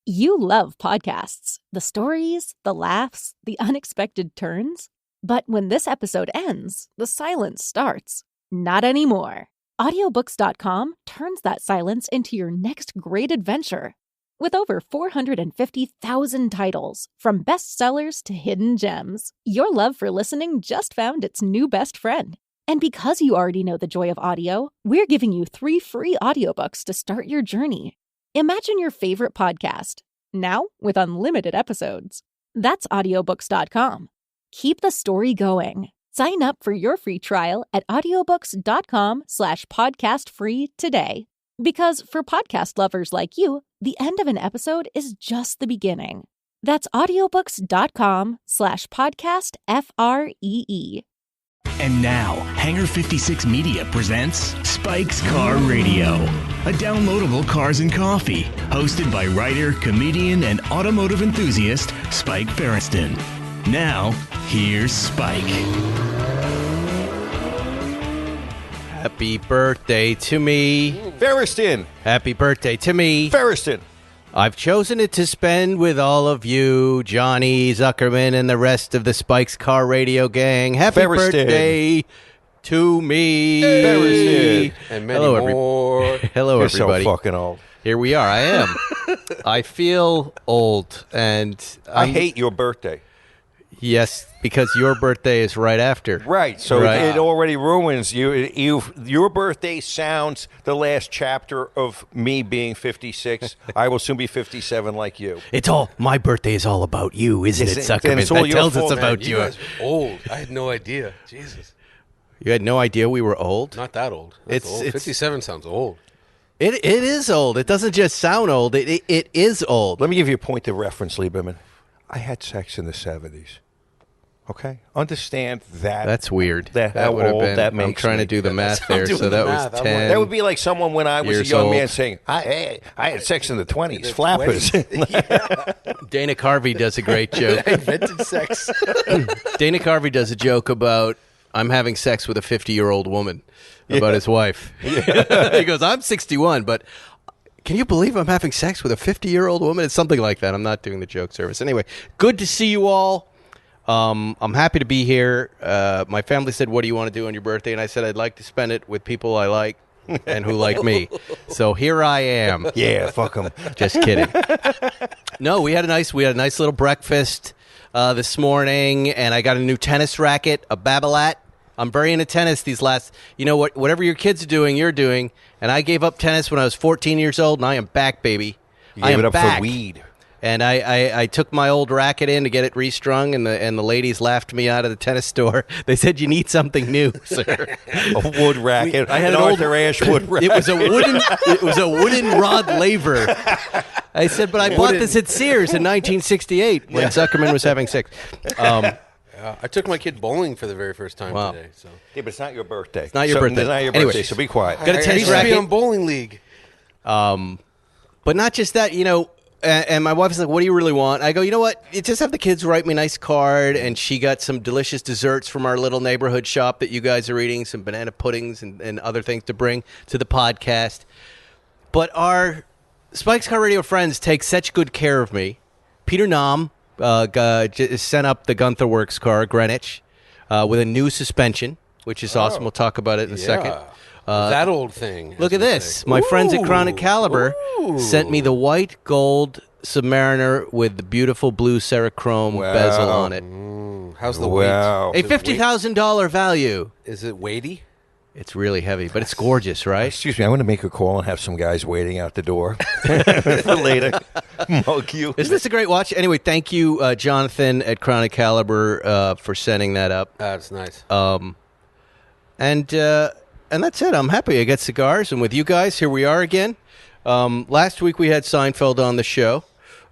You love podcasts, the stories, the laughs, the unexpected turns. But when this episode ends, the silence starts. Not anymore. Audiobooks.com turns that silence into your next great adventure. With over 450,000 titles, from bestsellers to hidden gems, your love for listening just found its new best friend. And because you already know the joy of audio, we're giving you 3 free audiobooks to start your journey. Imagine your favorite podcast, now with unlimited episodes. That's audiobooks.com. Keep the story going. Sign up for your free trial at audiobooks.com/podcastfree today. Because for podcast lovers like you, the end of an episode is just the beginning. That's audiobooks.com/podcastfree. And now, Hangar 56 Media presents Spike's Car Radio, a downloadable cars and coffee, hosted by writer, comedian, and automotive enthusiast Spike Ferriston. Now, here's Spike. Happy birthday to me. Ferriston. Happy birthday to me. Ferriston. I've chosen it to spend with all of you, Jonny, Zuckerman, and the rest of the Spike's Car Radio gang. Happy Ferriston. birthday to me. Ferriston. And many more. Hello, You're everybody. so fucking old. Here we are. I am. I feel old, and I hate your birthday. Yes, because your birthday is right after. Right, so Right. it already ruins you. Your birthday sounds the last chapter of me being 56. I will soon be 57 like you. It's all, my birthday is all about you, isn't Yes, it, and Zuckerman? it's all That your tells us fault, about You you. guys are old. I had no idea. Jesus. You had no idea we were old? Not that old. That's It's- old. it's- 57 sounds old. It is old. It doesn't just sound old. It is old. Let me give you a point of reference, Lieberman. I had sex in the 70s. Okay? Understand that. That's weird. That how would have old been. that I'm makes trying me. to do the math I'm there. doing So the that math. was I'm 10. like- That would be like someone when I was a Years young old. man saying, I had sex in the 20s. Flappers. Dana Carvey does a great joke. Invented sex. Dana Carvey does a joke about, I'm having sex with a 50-year-old woman, about his wife. He goes, I'm 61, but can you believe I'm having sex with a 50-year-old woman? It's something like that. I'm not doing the joke service. Anyway, good to see you all. I'm happy to be here. My family said, what do you want to do on your birthday? And I said, I'd like to spend it with people I like and who like me. So here I am. Yeah, fuck them. Just kidding. No, we had a nice little breakfast this morning, and I got a new tennis racket, a Babolat. I'm very into tennis these last, whatever your kids are doing, you're doing. And I gave up tennis when I was 14 years old, and I am back, baby. You I gave am it up back. for weed. And I took my old racket in to get it restrung, and the ladies laughed me out of the tennis store. They said, "You need something new, sir." A wood racket. I had an an old Arthur Ashe wood racket. It was a wooden rod laver. I said, "But I bought this at Sears in 1968 when Zuckerman was having sex." I took my kid bowling for the very first time Wow. today. So. Yeah, but it's not your birthday. It's not your birthday. It's not your Anyway. birthday, so be quiet. Got a tennis I used to be racket. on bowling league. But not just that, and my wife's like, what do you really want? I go, you know what? You just have the kids write me a nice card, and she got some delicious desserts from our little neighborhood shop that you guys are eating, some banana puddings and other things to bring to the podcast. But our Spike's Car Radio friends take such good care of me. Peter Nahm sent up the Gunther Works car, Greenwich, with a new suspension, which is awesome. We'll talk about it in a second. That old thing. Look as at we this. say. My friends at Chronic Caliber sent me the white gold Submariner with the beautiful blue Cerachrome bezel on it. How's the Wow. weight? A $50,000 value. Is it weighty? It's really heavy, but it's gorgeous, right? Excuse me, I'm going to make a call and have some guys waiting out the door for later. Mug you. Isn't this a great watch? Anyway, thank you, Jonathan at Chronic Caliber, for setting that up. That's nice. And that's it. I'm happy. I got cigars, and with you guys, here we are again. Last week we had Seinfeld on the show.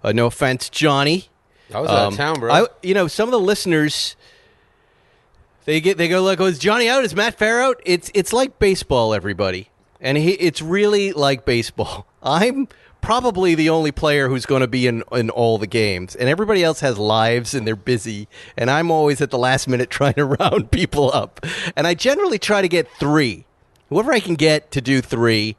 No offense, Johnny. I was out of town, bro. Some of the listeners, they go like, "Oh, is Johnny out? Is Matt Farr out?" It's like baseball, everybody, and it's really like baseball. I'm probably the only player who's going to be in all the games, and everybody else has lives and they're busy, and I'm always at the last minute trying to round people up, and I generally try to get 3, whoever I can get to do 3,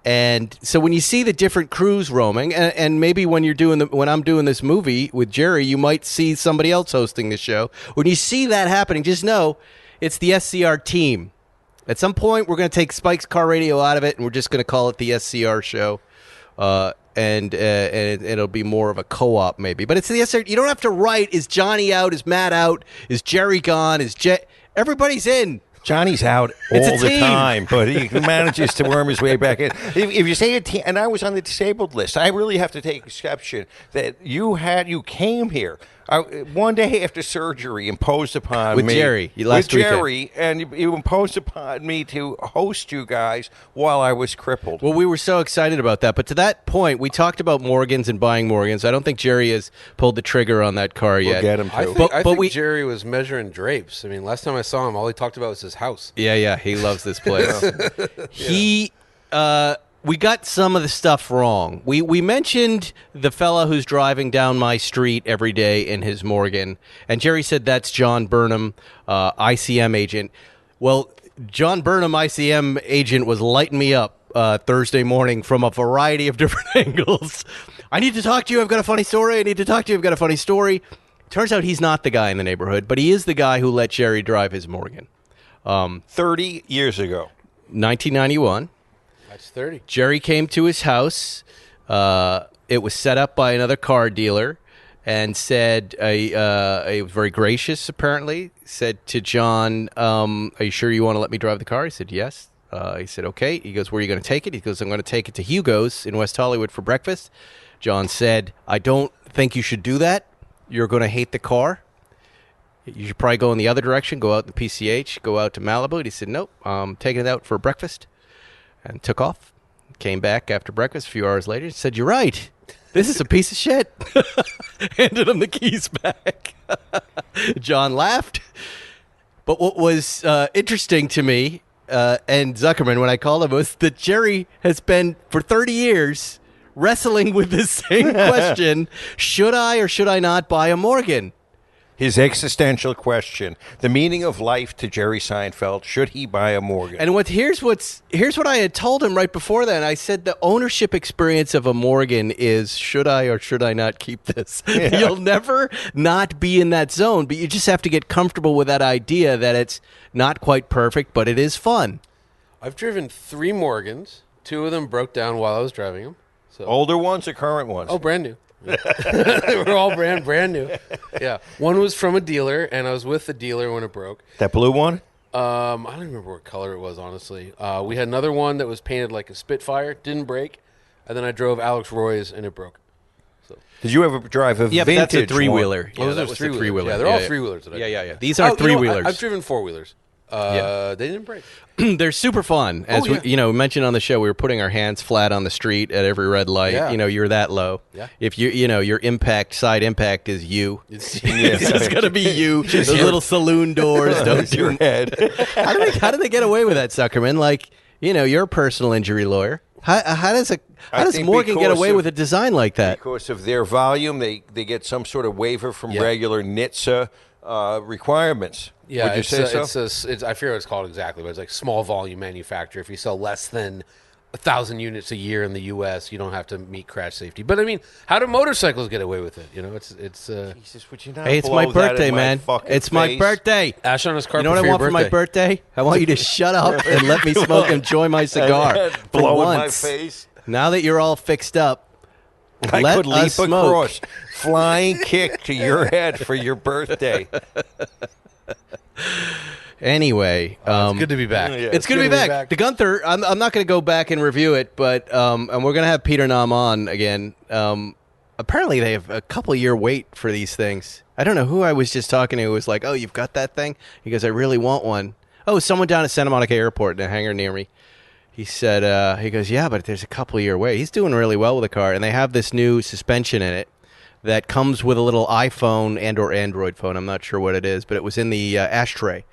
And so when you see the different crews roaming, and maybe when I'm doing this movie with Jerry, you might see somebody else hosting the show. When you see that happening, just know it's the SCR team. At some point, we're going to take Spike's Car Radio out of it, and we're just going to call it the SCR show. And it'll be more of a co-op maybe. But it's the SCR. You don't have to write, is Johnny out? Is Matt out? Is Jerry gone? Everybody's in. Johnny's out all the time, but he manages to worm his way back in. If you say a team, and I was on the disabled list, I really have to take exception that you came here. One day after surgery, imposed upon me with Jerry, and you imposed upon me to host you guys while I was crippled. Well, we were so excited about that, but to that point, we talked about Morgans and buying Morgans. I don't think Jerry has pulled the trigger on that car yet. We'll get him to. I think Jerry was measuring drapes. I mean, last time I saw him, all he talked about was his house. Yeah, he loves this place. We got some of the stuff wrong. We mentioned the fella who's driving down my street every day in his Morgan, and Jerry said that's John Burnham, ICM agent. Well, John Burnham, ICM agent, was lighting me up Thursday morning from a variety of different angles. I need to talk to you. I've got a funny story. Turns out he's not the guy in the neighborhood, but he is the guy who let Jerry drive his Morgan. 30 years ago. 1991. That's 30. Jerry came to his house. It was set up by another car dealer, and said, he was very gracious, apparently, said to John, are you sure you want to let me drive the car? He said, yes. He said, okay. He goes, where are you going to take it? He goes, I'm going to take it to Hugo's in West Hollywood for breakfast. John said, I don't think you should do that. You're going to hate the car. You should probably go in the other direction, go out to PCH, go out to Malibu. And he said, nope, I'm taking it out for breakfast. And took off. Came back after breakfast a few hours later and said, you're right. This is a piece of shit. Handed him the keys back. John laughed. But what was interesting to me and Zuckerman when I called him was that Jerry has been, for 30 years, wrestling with this same question, should I or should I not buy a Morgan? His existential question, the meaning of life to Jerry Seinfeld, should he buy a Morgan? And here's what I had told him right before that. I said the ownership experience of a Morgan is, should I or should I not keep this? Yeah. You'll never not be in that zone, but you just have to get comfortable with that idea that it's not quite perfect, but it is fun. I've driven 3 Morgans. 2 of them broke down while I was driving them. So. Older ones or current ones? Oh, brand new. They were all brand new. Yeah, one was from a dealer, and I was with the dealer when it broke. That blue one? I don't remember what color it was, honestly. We had another one that was painted like a Spitfire, didn't break, and then I drove Alex Roy's, and it broke. So. Did you ever drive a vintage that's a 3-wheeler. Yeah, that was a 3-wheeler. Yeah, they're all 3-wheelers. Yeah. These are 3-wheelers. I've driven 4-wheelers. They didn't break. They're super fun. As we mentioned on the show, we were putting our hands flat on the street at every red light. Yeah. You're that low. Yeah. If your side impact is you. It's just gonna be you. Those little saloon doors don't do your head. How do they get away with that, Zuckerman? Like, you're a personal injury lawyer. How does Morgan get away with a design like that? Because of their volume, they get some sort of waiver from regular NHTSA requirements. Yeah, Would you say so? I forget what it's called exactly, but it's like small volume manufacturer. If you sell less than 1,000 units a year in the U.S., you don't have to meet crash safety. But I mean, how do motorcycles get away with it? It's. Jesus, would you not hey, it's my birthday, man. It's my face? birthday. Ash on his carpet. You know what I want for my birthday? I want you to shut up and let me smoke and enjoy my cigar. Blow in my face. Now that you're all fixed up, I could leap across, flying kick to your head for your birthday. Anyway, it's good to be back. It's good to be back. The Gunther, I'm not going to go back and review it, but and we're going to have Peter Nam on again. Apparently, they have a couple-year wait for these things. I don't know who I was just talking to who was like, "Oh, you've got that thing?" He goes, "I really want one." Oh, someone down at Santa Monica Airport in a hangar near me. He said, he goes, "Yeah, but there's a couple-year wait." He's doing really well with the car, and they have this new suspension in it that comes with a little iPhone and or Android phone. I'm not sure what it is, but it was in the ashtray.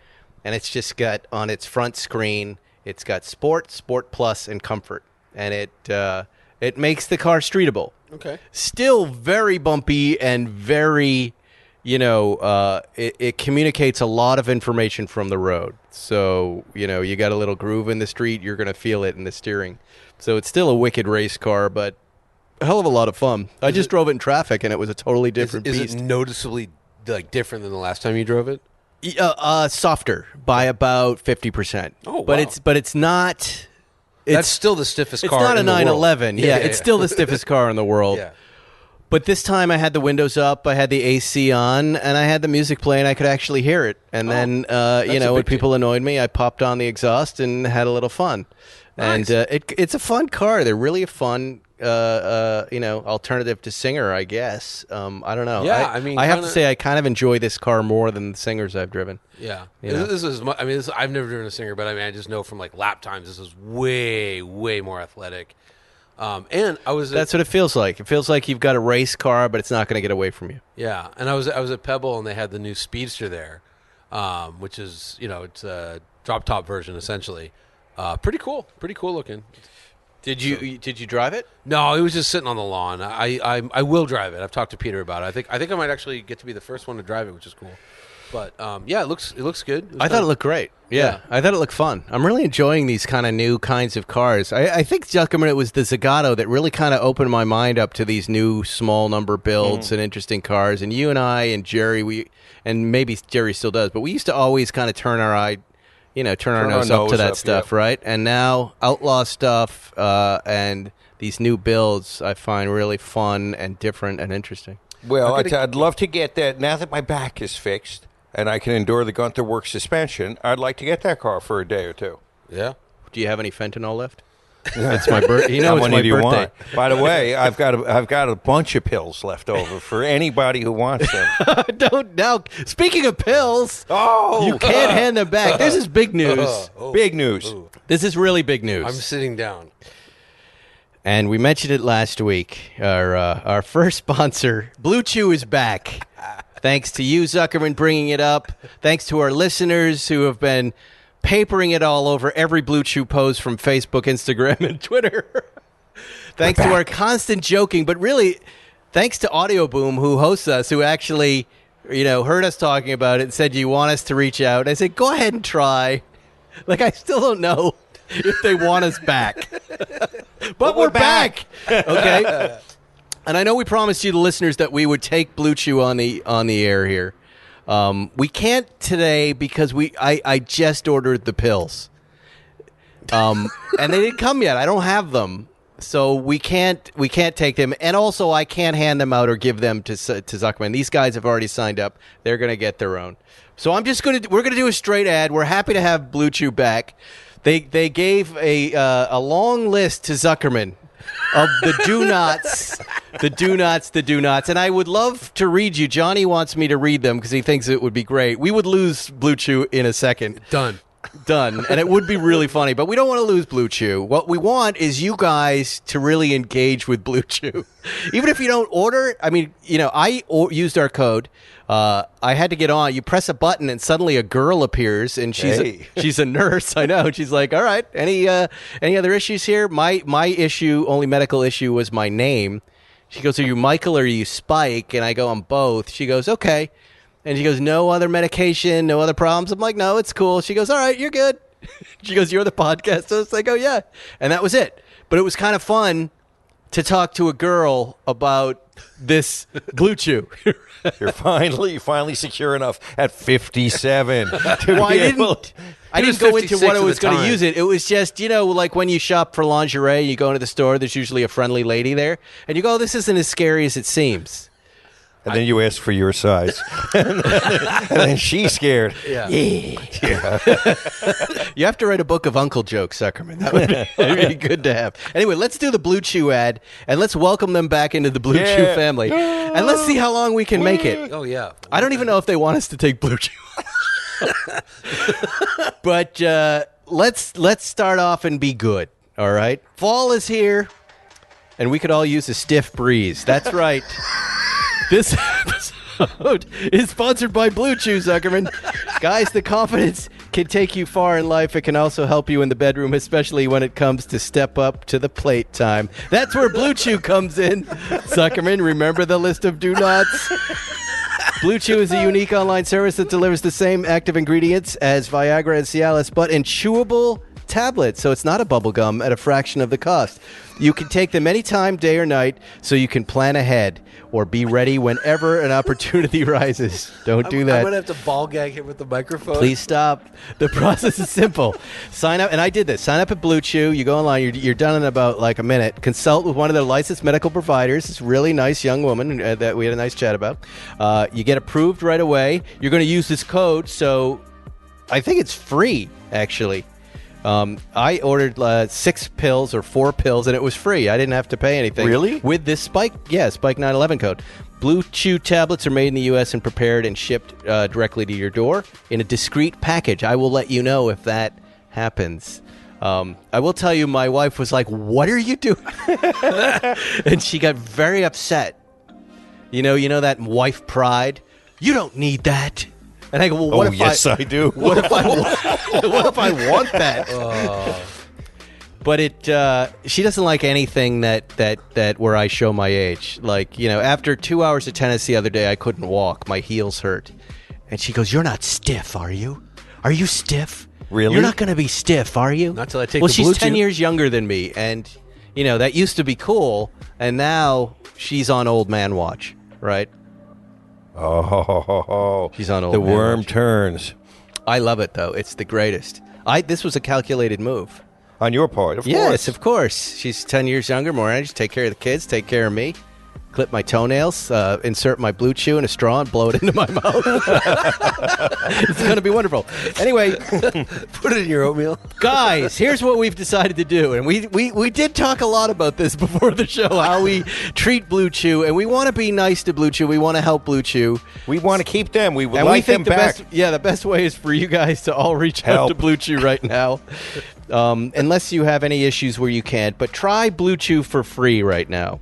And it's just got on its front screen, it's got Sport, Sport Plus, and Comfort. And it makes the car streetable. Okay. Still very bumpy and very, it communicates a lot of information from the road. So, you got a little groove in the street, you're going to feel it in the steering. So it's still a wicked race car, but a hell of a lot of fun. I just drove it in traffic, and it was a totally different beast. Is it noticeably different than the last time you drove it? Softer by about 50%. Oh, wow. But it's not. That's still the stiffest car. It's not in a the 911. world. Yeah, it's still the stiffest car in the world. Yeah. But this time I had the windows up, I had the AC on, and I had the music playing. I could actually hear it. And then, when people annoyed me, I popped on the exhaust and had a little fun. Nice. And it's a fun car. They're really a fun, alternative to Singer, I guess. I don't know. Yeah, I have to say I kind of enjoy this car more than the Singers I've driven. Yeah. You know? I've never driven a Singer, but I just know from lap times this is way, way more athletic. That's what it feels like. It feels like you've got a race car, but it's not going to get away from you. Yeah, and I was at Pebble, and they had the new Speedster there, which is it's a drop top version essentially. Pretty cool looking. Did you drive it? No, it was just sitting on the lawn. I will drive it. I've talked to Peter about it. I think I might actually get to be the first one to drive it, which is cool. But it looks good. I thought it looked great. Yeah, I thought it looked fun. I'm really enjoying these kind of new kinds of cars. I think, Zuckerman, it was the Zagato that really kind of opened my mind up to these new small number builds and interesting cars. And you and I and Jerry, and maybe Jerry still does, but we used to always kind of turn our nose up to that stuff, right? And now outlaw stuff and these new builds I find really fun and different and interesting. Well, I'd love to get that now that my back is fixed and I can endure the Gunther Works suspension. I'd like to get that car for a day or two. Yeah. Do you have any fentanyl left? It's my birthday. It's my birthday. By the way, I've got a bunch of pills left over for anybody who wants them. Don't now. Speaking of pills, you can't hand them back. This is big news. Big news. This is really big news. I'm sitting down. And we mentioned it last week. Our first sponsor, Blue Chew, is back. Thanks to you, Zuckerman, bringing it up. Thanks to our listeners who have been papering it all over every Blue Chew post from Facebook, Instagram, and Twitter. Thanks to our constant joking, but really, thanks to Audio Boom, who hosts us, who actually, heard us talking about it and said, you want us to reach out? I said, go ahead and try. I still don't know if they want us back. But we're back. Okay. And I know we promised you, the listeners, that we would take Blue Chew on the air here. We can't today because I just ordered the pills, and they didn't come yet. I don't have them, so we can't take them. And also, I can't hand them out or give them to Zuckerman. These guys have already signed up; they're going to get their own. So we're gonna do a straight ad. We're happy to have Blue Chew back. They gave a long list to Zuckerman of the do nots, and I would love to read you. Johnny wants me to read them because he thinks it would be great. We would lose Blue Chew in a second. Done, and it would be really funny, but we don't want to lose Blue Chew. What we want is you guys to really engage with Blue Chew. Even if you don't order, I used our code. I had to get on. You press a button, and suddenly a girl appears, and she's a nurse. I know. She's like, "All right, any other issues here?" My only medical issue was my name. She goes, "Are you Michael or are you Spike?" And I go, "I'm both." She goes, "Okay." And she goes, "No other medication, no other problems?" I'm like, "No, it's cool." She goes, "All right, you're good." She goes, "You're the podcast host?" I go, "Yeah." And that was it. But it was kind of fun to talk to a girl about this Blue Chew. You're finally secure enough at 57. I didn't go into what I was going to use it. It was just, like when you shop for lingerie, you go into the store, there's usually a friendly lady there, and you go, "This isn't as scary as it seems." And then you ask for your size. And then she's scared. Yeah. You have to write a book of uncle jokes, Zuckerman. That would be good to have. Anyway, let's do the Blue Chew ad, and let's welcome them back into the Blue Chew family. And let's see how long we can make it. Oh, yeah. I don't even know if they want us to take Blue Chew. But let's start off and be good, all right? Fall is here, and we could all use a stiff breeze. That's right. This episode is sponsored by Blue Chew, Zuckerman. Guys, the confidence can take you far in life. It can also help you in the bedroom, especially when it comes to step up to the plate time. That's where Blue Chew comes in. Zuckerman, remember the list of do-nots? Blue Chew is a unique online service that delivers the same active ingredients as Viagra and Cialis, but in chewable tablet, so it's not a bubble gum at a fraction of the cost. You can take them anytime, day or night, so you can plan ahead or be ready whenever an opportunity rises. Don't do that. I'm going to have to ball gag him with the microphone. Please stop. The process is simple. Sign up, and I did this. Sign up at Blue Chew. You go online. You're done in about like a minute. Consult with one of their licensed medical providers. This really nice young woman that we had a nice chat about. You get approved right away. You're going to use this code, so I think it's free, actually. I ordered 6 pills or 4 pills, and it was free. I didn't have to pay anything. Really? With this Spike 911 code. Blue Chew tablets are made in the U.S. and prepared and shipped directly to your door in a discreet package. I will let you know if that happens. I will tell you, my wife was like, "What are you doing?" And she got very upset. You know that wife pride? You don't need that. And I go, well, what if yes, I do. What if I want that? But she doesn't like anything that where I show my age. Like, after 2 hours of tennis the other day, I couldn't walk. My heels hurt. And she goes, "You're not stiff, are you? Are you stiff? Really? You're not going to be stiff, are you?" Not till I take Well, the she's Blue 10 Chew. years younger than me. And, that used to be cool. And now she's on old man watch, right? Oh, She's on old the man worm watch. turns I love it, though. It's the greatest. This was a calculated move. on your part, of Yes, course. of course. She's 10 years younger, more energy. Take care of the kids, take care of me. Clip my toenails, insert my Blue Chew in a straw and blow it into my mouth. It's going to be wonderful. Anyway, Put it in your oatmeal. guys, here's what we've decided to do. And we did talk a lot about this before the show, how we treat Blue Chew. And we want to be nice to Blue Chew. We want to help Blue Chew. We want to keep them. We would And like we think them back. the best way is for you guys to all reach out Help. to Blue Chew right now. Unless you have any issues where you can't. But try Blue Chew for free right now.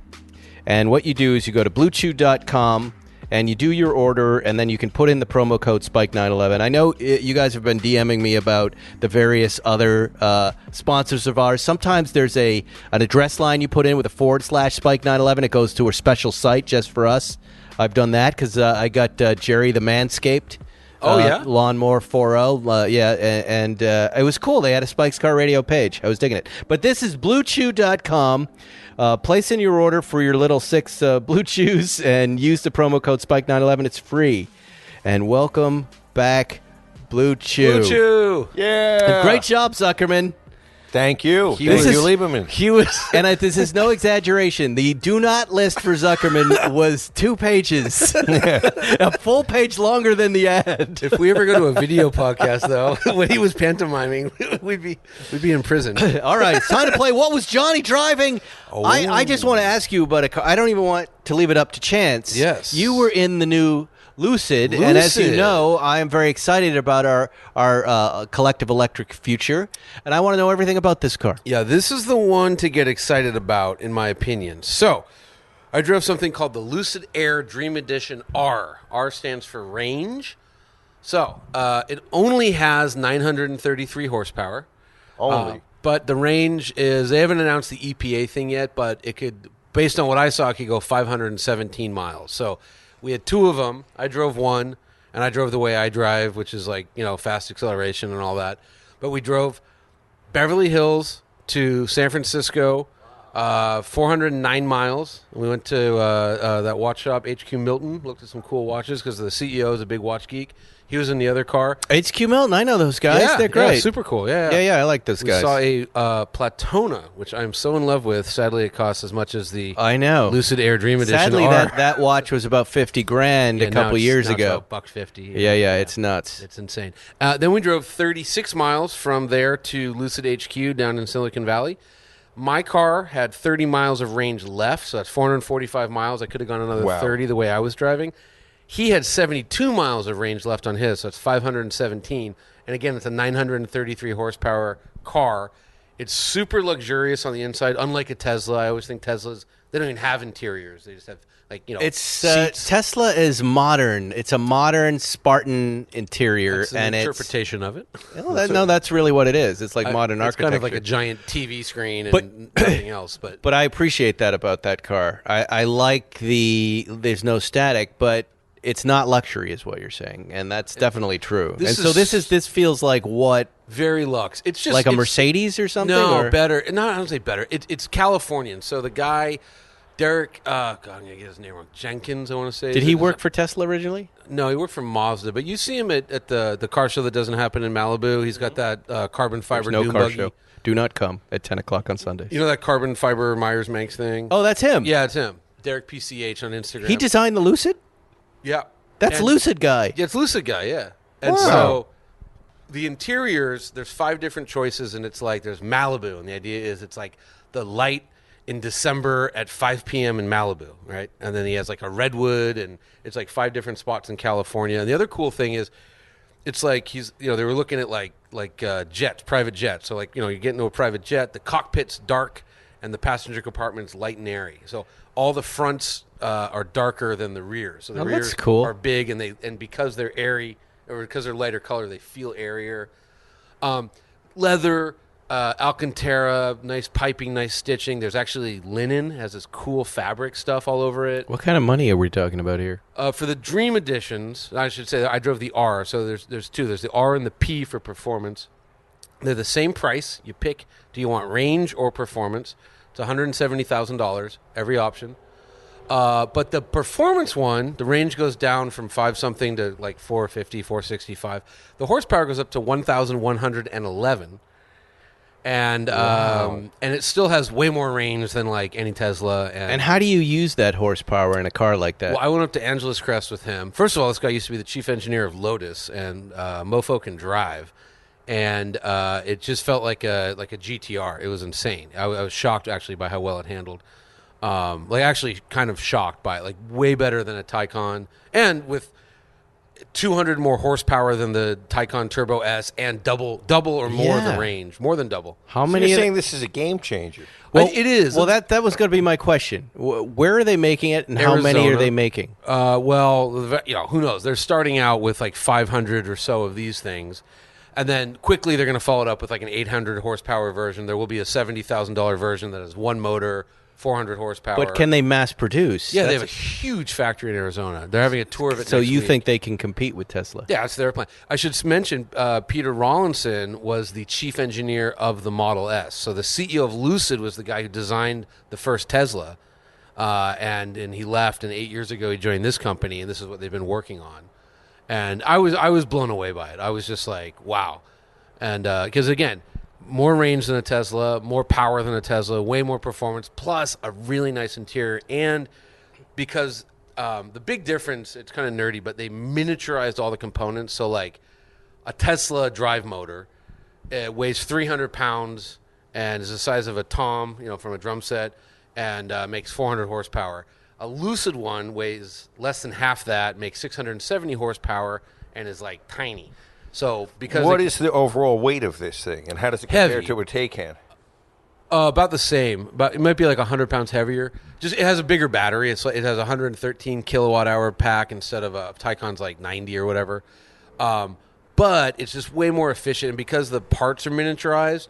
And what you do is you go to bluechew.com and you do your order, and then you can put in the promo code Spike911. I know you guys have been DMing me about the various other sponsors of ours. Sometimes there's an address line you put in with a /Spike911. It goes to a special site just for us. I've done that because I got Jerry the Manscaped. Oh, yeah? Lawnmower 4.0. And it was cool. They had a Spike's Car Radio page. I was digging it. But this is bluechew.com. Place in your order for your little 6 Blue Chews and use the promo code Spike911. It's free. And welcome back, Blue Chew. Blue Chew. Yeah. Great job, Zuckerman. Thank you. This Thank is- you, Lieberman. He was, and this is no exaggeration. The do not list for Zuckerman was 2 pages, a full page longer than the ad. If we ever go to a video podcast, though, when he was pantomiming, we'd be in prison. All right, it's time to play. What was Johnny driving? I just want to ask you about a car. I don't even want to leave it up to chance. Yes. You were in the new Lucid, and as you Lucid. know, I am very excited about our collective electric future, and I want to know everything about this car. Yeah, this is the one to get excited about, in my opinion. So, I drove something called the Lucid Air Dream Edition R. R stands for range. So, it only has 933 horsepower. Only. But the range is, they haven't announced the EPA thing yet, but it could, based on what I saw, it could go 517 miles. So, we had 2 of them. I drove one, and I drove the way I drive, which is like, fast acceleration and all that. But we drove Beverly Hills to San Francisco, 409 miles. We went to that watch shop, HQ Milton, looked at some cool watches because the CEO is a big watch geek. He was in the other car. HQ Milton, I know those guys. Yeah, They're great. Yeah, super cool. Yeah, Yeah, I like those we guys. saw a Platona, which I'm so in love with. Sadly, it costs as much as the I know. Lucid Air Dream Edition Sadly, R. that watch was about $50,000 Yeah, a couple years ago. $150. Yeah, it's nuts. It's insane. Then we drove 36 miles from there to Lucid HQ down in Silicon Valley. My car had 30 miles of range left, so that's 445 miles. I could have gone another Wow. 30 the way I was driving. He had 72 miles of range left on his, so it's 517. And again, it's a 933 horsepower car. It's super luxurious on the inside, unlike a Tesla. I always think Teslas, they don't even have interiors. They just have, It's seats. Tesla is modern. It's a modern Spartan interior, That's an and interpretation of it. no, that's really what it is. It's like modern It's architecture. kind of like a giant TV screen and But- nothing else. But But I appreciate that about that car. I like there's no static, but it's not luxury, is what you're saying, and that's definitely true. This And so is- this feels like what, Very luxe. It's just like a it's- Mercedes or something? No, or? better. No, I don't say better. It's Californian. So the guy, Derek, God, I'm gonna get his name wrong. Jenkins, I want to say. Did he work for Tesla originally? No, he worked for Mazda. But you see him at the car show that doesn't happen in Malibu. He's got that carbon fiber There's no dune car buggy. show. Do not come at 10 o'clock on Sundays. You know that carbon fiber Myers-Manx thing? Oh, that's him. Yeah, it's him. Derek PCH on Instagram. He designed the Lucid? Yeah. That's And- Lucid guy. Yeah, it's Lucid guy, yeah. And Wow. so the interiors, there's 5 different choices, and it's like there's Malibu, and the idea is it's like the light in December at 5 p.m. in Malibu, right? And then he has like a redwood, and it's like 5 different spots in California. And the other cool thing is it's like they were looking at like jets, private jets. So like, you get into a private jet, the cockpit's dark, and the passenger compartment's light and airy. So all the fronts are darker than the rear. So the Oh, rears that's cool. are big, and because they're airy or because they're lighter color, they feel airier. Leather, Alcantara, nice piping, nice stitching. There's actually linen, has this cool fabric stuff all over it. What kind of money are we talking about here? For the Dream Editions, I should say I drove the R, so there's 2. There's the R and the P for performance. They're the same price. You pick, do you want range or performance? It's $170,000, every option. But the performance one, the range goes down from 5-something to like 450, 465. The horsepower goes up to 1,111. And and it still has way more range than like any Tesla. And how do you use that horsepower in a car like that? Well, I went up to Angeles Crest with him. First of all, this guy used to be the chief engineer of Lotus, and Mofo can drive. And it just felt like a GTR. It was insane. I was shocked actually by how well it handled. Actually kind of shocked by it. Like way better than a Taycan, and with 200 more horsepower than the Taycan Turbo S, and double or more Yeah. the range, more than double. How So many? you're of the- saying this is a game changer? Well, it is. Well, that was going to be my question. Where are they making it, and how many are Arizona. they making? Who knows? They're starting out with like 500 or so of these things. And then quickly they're going to follow it up with like an 800 horsepower version. There will be a $70,000 version that has one motor, 400 horsepower. But can they mass produce? Yeah, they have a huge factory in Arizona. They're having a tour of it So next you week. think they can compete with Tesla? Yeah, that's their plan. I should mention Peter Rawlinson was the chief engineer of the Model S. So the CEO of Lucid was the guy who designed the first Tesla. And he left, and 8 years ago he joined this company, and this is what they've been working on. And I was blown away by it. I was just like, wow. And because, again, more range than a Tesla, more power than a Tesla, way more performance, plus a really nice interior. And because the big difference, it's kind of nerdy, but they miniaturized all the components. So, like, a Tesla drive motor weighs 300 pounds and is the size of a tom, from a drum set, and makes 400 horsepower. A Lucid one weighs less than half that, makes 670 horsepower, and is like tiny. So because What is the overall weight of this thing, and how does it compare Heavy. to a Taycan? about the same, but it might be like 100 pounds heavier. Just it has a bigger battery. It has a 113 kilowatt hour pack instead of a Taycan's like 90 or whatever. But it's just way more efficient, and because the parts are miniaturized,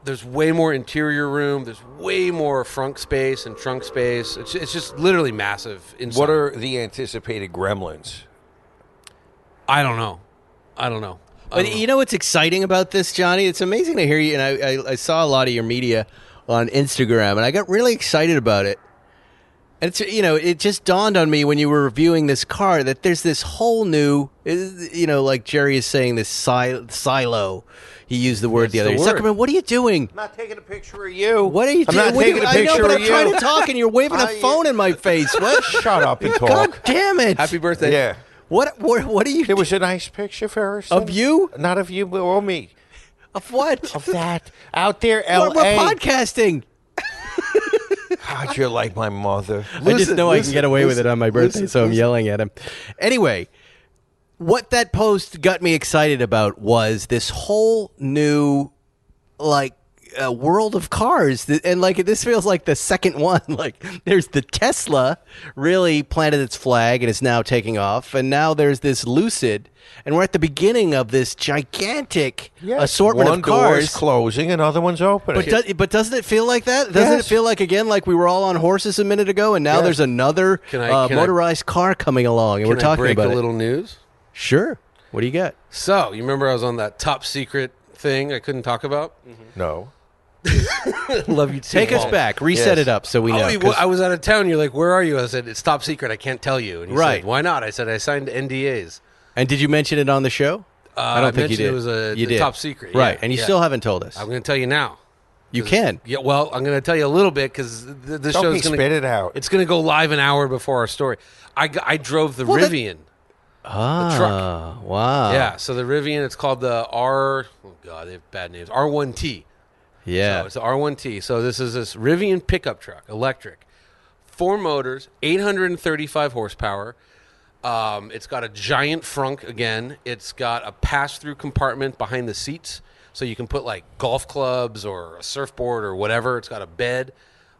there's way more interior room. There's way more front space and trunk space. It's just literally massive inside. What are the anticipated gremlins? I don't know. But you know what's exciting about this, Johnny? It's amazing to hear you. And I saw a lot of your media on Instagram, and I got really excited about it. And it's, it just dawned on me when you were reviewing this car that there's this whole new, like Jerry is saying, this silo. He used the word the other day. Zuckerman, what are you doing? I'm not taking a picture of you. What are you doing? I'm not taking a picture I know, but of I'm you. trying to talk, and you're waving a phone in my face. What? Shut up and talk. God damn it! Happy birthday. Yeah. What are you? It was a nice picture, Ferguson. Of you? Not of you, but of me. Of what? Of that. Out there, L.A. We're podcasting. God, you're like my mother. I just know I can get away with it on my birthday, so I'm yelling at him. Anyway, what that post got me excited about was this whole new, world of cars, and like this feels like the second one. Like there's the Tesla really planted its flag and is now taking off, and now there's this Lucid, and we're at the beginning of this gigantic assortment of cars. One door is closing, another one's opening. But doesn't it feel like that? Doesn't it feel like, again, like we were all on horses a minute ago, and now there's another motorized car coming along, and we're talking about it. Can I break a little news? Sure. What do you got? So, you remember I was on that top secret thing I couldn't talk about? No. Love you too. Take us back. Reset it up so we know. I was out of town. You're like, where are you? I said, it's top secret. I can't tell you. And you said, why not? I said, I signed NDAs. And did you mention it on the show? I don't think you did. It was a top secret. Right. And you still haven't told us. I'm going to tell you now. You can. Yeah. Well, I'm going to tell you a little bit because the show's going to spit it out. It's going to go live an hour before our story. I drove the Rivian. The truck. Wow. Yeah. So the Rivian, it's called the R. Oh God, they have bad names. R1T. Yeah. So it's the R1T. So this is this Rivian pickup truck, electric, 4 motors, 835 horsepower. It's got a giant frunk again. It's got a pass-through compartment behind the seats, so you can put like golf clubs or a surfboard or whatever. It's got a bed,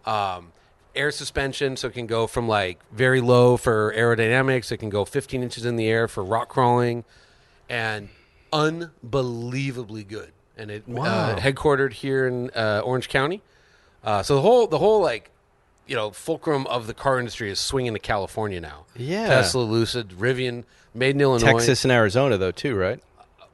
air suspension, so it can go from like very low for aerodynamics. It can go 15 inches in the air for rock crawling, and unbelievably good. And it headquartered here in Orange County. So the whole like, fulcrum of the car industry is swinging to California now. Yeah. Tesla, Lucid, Rivian, made in Illinois. Texas and Arizona, though, too, right?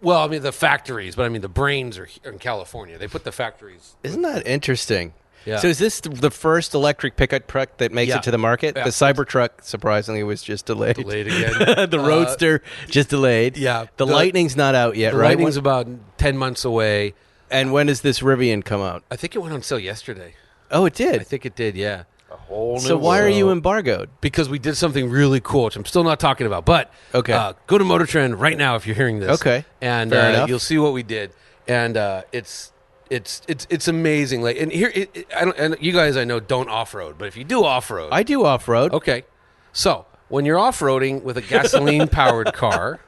Well, I mean, the factories, but I mean, the brains are here in California. They put the factories. Isn't that interesting? Yeah. So is this the first electric pickup truck that makes it to the market? Yeah. The Cybertruck, surprisingly, was just delayed. Delayed again. The Roadster, just delayed. Yeah. The Lightning's not out yet, the right? Lightning's about 10 months away. And when does this Rivian come out? I think it went on sale yesterday. Oh, it did? I think it did, yeah. So why are you embargoed? Because we did something really cool, which I'm still not talking about. But go to Motor Trend right now if you're hearing this. Okay, and you'll see what we did. And it's amazing. Like, and here, and you guys I know don't off road, but if you do off road, I do off road. Okay, so when you're off roading with a gasoline powered car,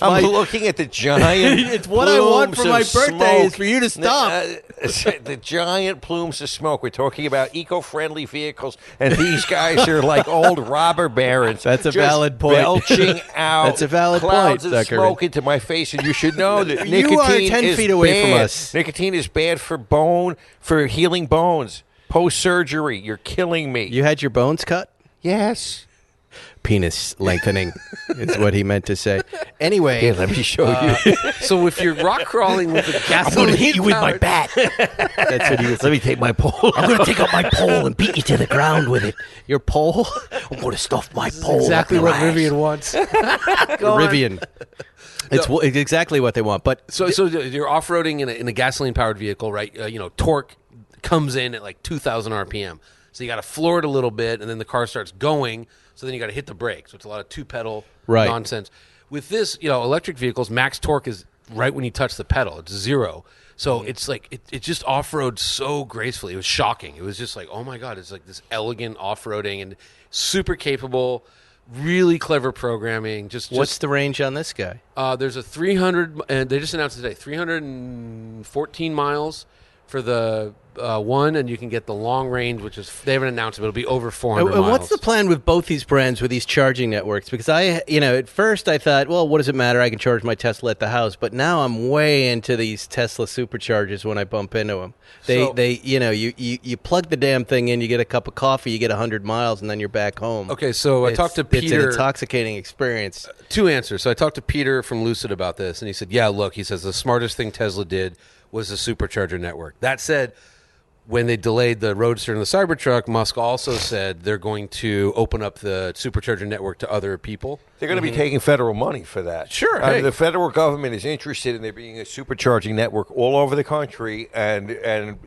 I'm looking at the giant. It's what I want for my birthday is for you to stop. The giant plumes of smoke. We're talking about eco-friendly vehicles, and these guys are like old robber barons. That's a valid point. Belching out. That's a valid clouds point, of Zuckerman. smoke into my face, and you should know that You nicotine are 10 is feet away bad. from us. Nicotine is bad for healing bones. Post-surgery, you're killing me. You had your bones cut? Yes. Penis lengthening is what he meant to say. Anyway, Here, let me show you. so if you're rock crawling with a gasoline, hit you with my bat. That's what he was. Let me take my pole. I'm going to take out my pole and beat you to the ground with it. Your pole? I'm going to stuff my pole. Exactly what Rivian wants. Rivian. It's exactly what they want. But so you're off roading in a gasoline powered vehicle, right? Torque comes in at like 2,000 RPM. So you got to floor it a little bit, and then the car starts going. So then you got to hit the brake. So it's a lot of 2-pedal nonsense. With this, electric vehicles, max torque is right when you touch the pedal. It's 0. So it's like it just off-roads so gracefully. It was shocking. It was just like, oh my God, it's like this elegant off-roading and super capable, really clever programming. What's the range on this guy? There's a 300, and they just announced today, 314 miles for the one, and you can get the long range, which is, they haven't announced it, but it'll be over 400 miles. What's the plan with both these brands, with these charging networks? Because at first I thought, well, what does it matter? I can charge my Tesla at the house. But now I'm way into these Tesla superchargers when I bump into them. You plug the damn thing in, you get a cup of coffee, you get 100 miles, and then you're back home. Okay, so I talked to Peter. It's an intoxicating experience. 2 answers. So I talked to Peter from Lucid about this, and he said, yeah, look, he says the smartest thing Tesla did was the supercharger network. That said, when they delayed the Roadster and the Cybertruck, Musk also said they're going to open up the supercharger network to other people. They're going to be taking federal money for that. Sure. Hey. The federal government is interested in there being a supercharging network all over the country, and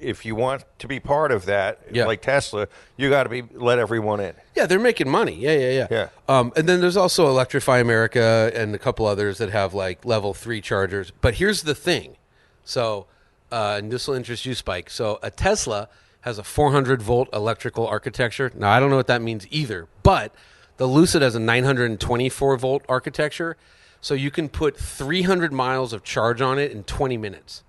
if you want to be part of that, like Tesla, you got to let everyone in. Yeah, they're making money. Yeah. And then there's also Electrify America and a couple others that have like level 3 chargers. But here's the thing. So, and this will interest you, Spike. So a Tesla has a 400-volt electrical architecture. Now, I don't know what that means either, but the Lucid has a 924-volt architecture, so you can put 300 miles of charge on it in 20 minutes.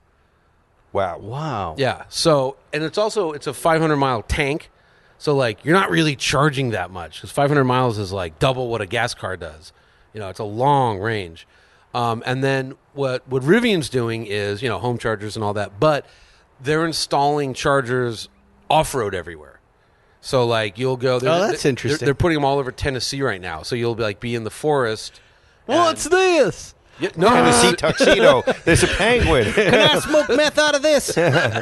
Wow. Yeah. So, and it's a 500-mile tank. So, like, you're not really charging that much because 500 miles is like double what a gas car does. It's a long range. And then what Rivian's doing is, home chargers and all that, but they're installing chargers off-road everywhere. So, like, you'll go. That's interesting. They're putting them all over Tennessee right now. So you'll be in the forest. What's this? Yeah, no, Tennessee tuxedo. There's a penguin. Can I smoke meth out of this?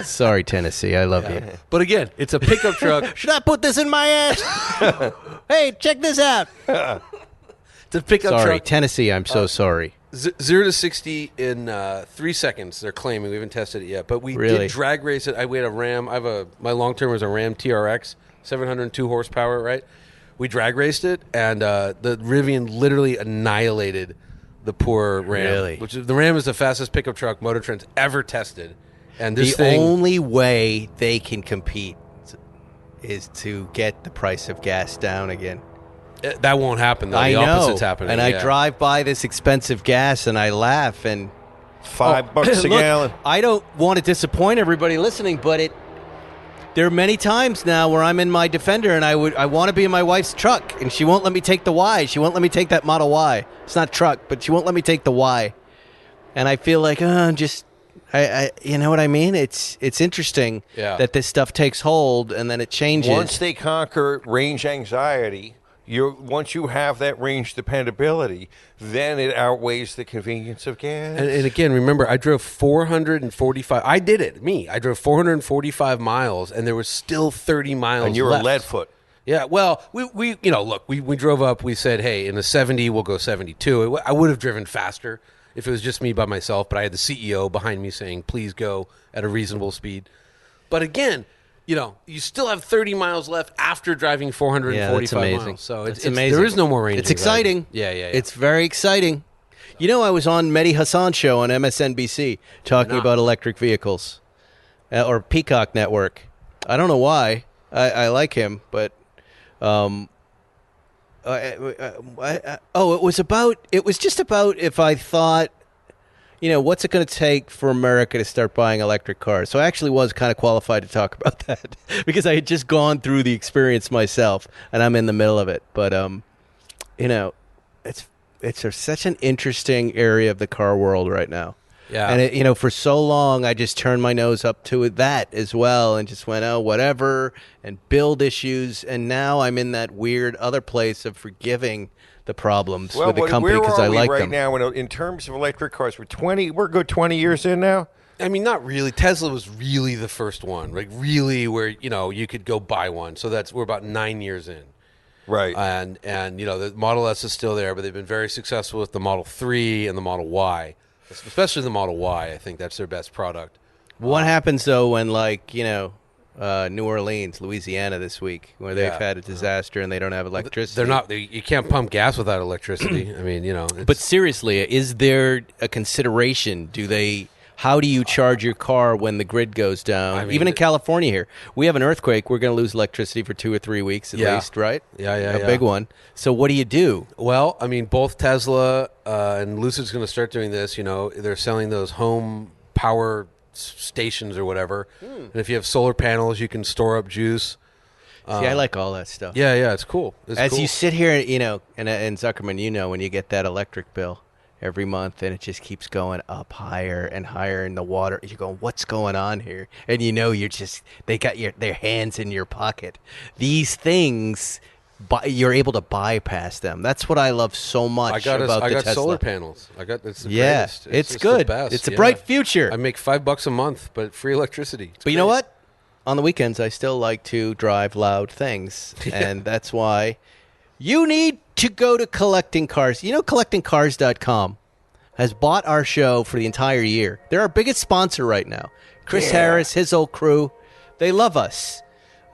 Sorry, Tennessee. I love you. But again, it's a pickup truck. Should I put this in my ass? Hey, check this out. It's a pickup Sorry, truck. Tennessee. I'm so sorry. 0 to 60 in 3 seconds. They're claiming. We haven't tested it yet, but we did drag race it. We had a Ram. My long term was a Ram TRX, 702 horsepower. Right. We drag raced it, and the Rivian literally annihilated the poor Ram. Really? The Ram is the fastest pickup truck Motor Trend's ever tested, and this The only way they can compete is to get the price of gas down again. That won't happen, though. I The know. opposite's happening. And I drive by this expensive gas, and I laugh, and $5 a look, gallon. I don't want to disappoint everybody listening, but there are many times now where I'm in my Defender, and I want to be in my wife's truck, and she won't let me take the Y. She won't let me take that Model Y. It's not truck, but she won't let me take the Y. And I feel like, I you know what I mean? It's interesting that this stuff takes hold, and then it changes. Once they conquer range anxiety, once you have that range dependability, then it outweighs the convenience of gas. And again, remember, I drove 445. I did it. I drove 445 miles, and there was still 30 miles and you're left. a lead foot. Yeah, well, we drove up. We said, hey, in the 70, we'll go 72. I would have driven faster if it was just me by myself, but I had the CEO behind me saying, please go at a reasonable speed. But again, you still have 30 miles left after driving 445 miles. So it's amazing. There is no more range. It's exciting. Yeah. It's very exciting. I was on Mehdi Hassan's show on MSNBC talking about electric vehicles, or Peacock Network. I don't know why. I like him, but it was just about if I thought, what's it going to take for America to start buying electric cars? So I actually was kind of qualified to talk about that because I had just gone through the experience myself, and I'm in the middle of it. But, it's such an interesting area of the car world right now. Yeah. And, for so long, I just turned my nose up to that as well and just went, oh, whatever, and build issues. And now I'm in that weird other place of forgiving the problems with the company because I like them. Where are we right now in terms of electric cars? We're a good 20 years in now? I mean, not really. Tesla was really the first one, like really where, you could go buy one. So we're about 9 years in. Right. And the Model S is still there, but they've been very successful with the Model 3 and the Model Y. Especially the Model Y, I think that's their best product. What happens, though, when, New Orleans, Louisiana this week, where they've had a disaster and they don't have electricity? You can't pump gas without electricity. I mean, But seriously, is there a consideration? How do you charge your car when the grid goes down? Even in California here, we have an earthquake. We're going to lose electricity for 2 or 3 weeks at least, right? Yeah. A big one. So what do you do? Well, both Tesla and Lucid's going to start doing this. They're selling those home power stations or whatever. And if you have solar panels, you can store up juice. See, I like all that stuff. Yeah, it's cool. You sit here, and Zuckerman, when you get that electric bill every month, and it just keeps going up higher and higher in the water. You're going, what's going on here? And they got their hands in your pocket. These things, you're able to bypass them. That's what I love so much about the Tesla. I got solar panels. It's the yeah, greatest. it's good. The best. It's a bright future. I make $5 a month, but free electricity. But you know what? On the weekends, I still like to drive loud things, and that's why you need to go to Collecting Cars. CollectingCars.com has bought our show for the entire year. They're our biggest sponsor right now. Chris Harris, his whole crew, they love us.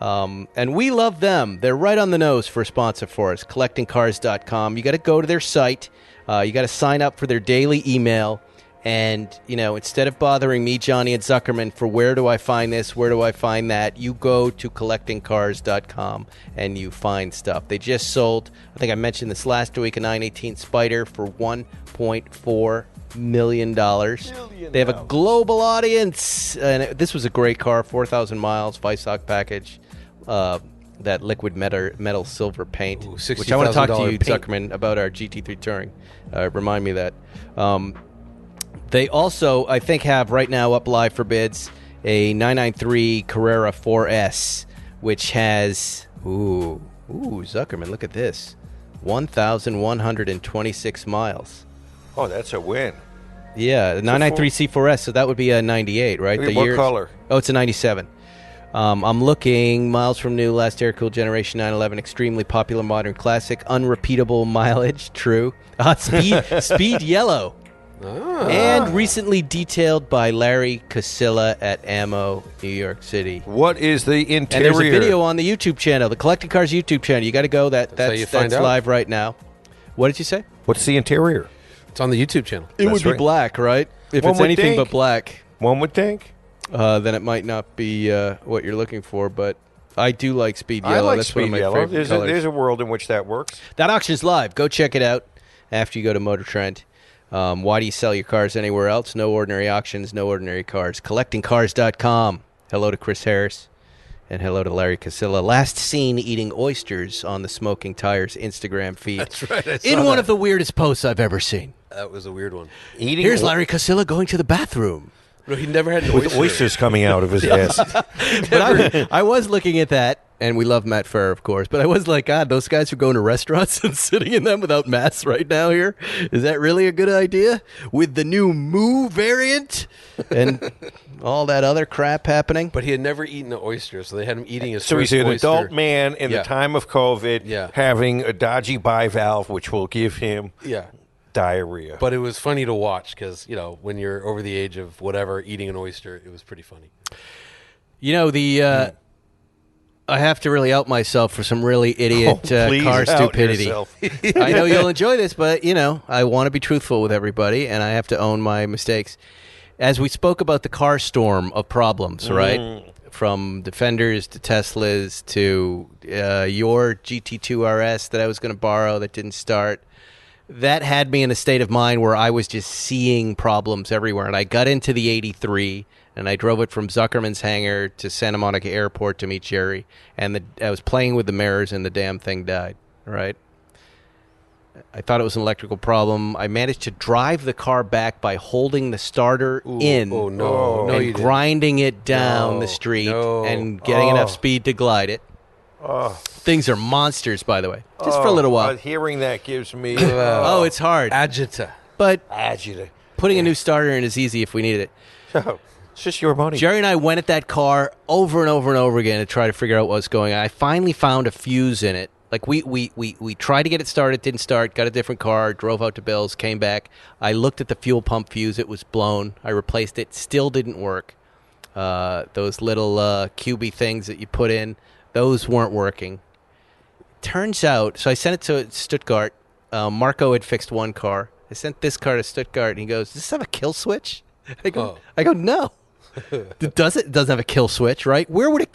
And we love them. They're right on the nose for a sponsor for us, CollectingCars.com. You got to go to their site. You got to sign up for their daily email. And, instead of bothering me, Jonny, and Zuckerman for where do I find this, where do I find that, you go to collectingcars.com and you find stuff. They just sold, I think I mentioned this last week, a 918 Spider for $1.4 million. They have a global audience. And this was a great car, 4,000 miles, Weissach package, that liquid metal silver paint, which I want to talk to you, Zuckerman, about our GT3 Touring. Remind me of that. They also, I think, have right now up live for bids a 993 Carrera 4S, which has, Zuckerman, look at this, 1,126 miles. Oh, that's a win. Yeah, the 993 C4S, so that would be a 98, right? What color? Oh, it's a 97. I'm looking, miles from new, last air-cooled generation 911, extremely popular modern classic, unrepeatable mileage, true. Speed yellow. And recently detailed by Larry Casilla at Ammo, New York City. What is the interior? And there's a video on the YouTube channel, the Collecting Cars YouTube channel. You got to go. That's live right now. What did you say? What's the interior? It's on the YouTube channel. It would be black, right? If it's anything but black. One would think. Then it might not be what you're looking for, but I do like speed yellow. I like That's speed one of my yellow. favorite colors. There's a world in which that works. That auction's live. Go check it out after you go to Motor Trend. Why do you sell your cars anywhere else? No ordinary auctions, no ordinary cars. CollectingCars.com. Hello to Chris Harris. And hello to Larry Casilla. Last seen eating oysters on the Smoking Tires Instagram feed. That's right. In one of the weirdest posts I've ever seen. That was a weird one. Here's Larry Casilla going to the bathroom. No, he never had an with oysters coming out of his ass. But I was looking at that, and we love Matt Ferrer, of course, but I was like, God, those guys are going to restaurants and sitting in them without masks right now here? Is that really a good idea? With the new Moo variant and all that other crap happening? But he had never eaten an oyster, so they had him eating his So first he's an oyster. adult man in the time of COVID having a dodgy bivalve, which will give him diarrhea. But it was funny to watch because, when you're over the age of whatever, eating an oyster, it was pretty funny. I have to really out myself for some really idiot car stupidity. I know you'll enjoy this, but, I want to be truthful with everybody, and I have to own my mistakes. As we spoke about the car storm of problems, right? From Defenders to Teslas to your GT2 RS that I was going to borrow that didn't start. That had me in a state of mind where I was just seeing problems everywhere. And I got into the 83, and I drove it from Zuckerman's hangar to Santa Monica Airport to meet Jerry. And I was playing with the mirrors, and the damn thing died, right? I thought it was an electrical problem. I managed to drive the car back by holding the starter in and grinding it down the street and getting enough speed to glide it. Things are monsters, by the way. Just for a little while. Hearing that gives me... it's hard. Agita. But putting a new starter in is easy if we needed it. So, it's just your money. Jerry and I went at that car over and over and over again to try to figure out what was going on. I finally found a fuse in it. Like, we tried to get it started, didn't start, got a different car, drove out to Bill's, came back. I looked at the fuel pump fuse. It was blown. I replaced it. Still didn't work. Those little QB things that you put in, those weren't working. Turns out, so I sent it to Stuttgart. Marco had fixed one car. I sent this car to Stuttgart, and he goes, "Does this have a kill switch?" I go, no. It doesn't have a kill switch, right? Where would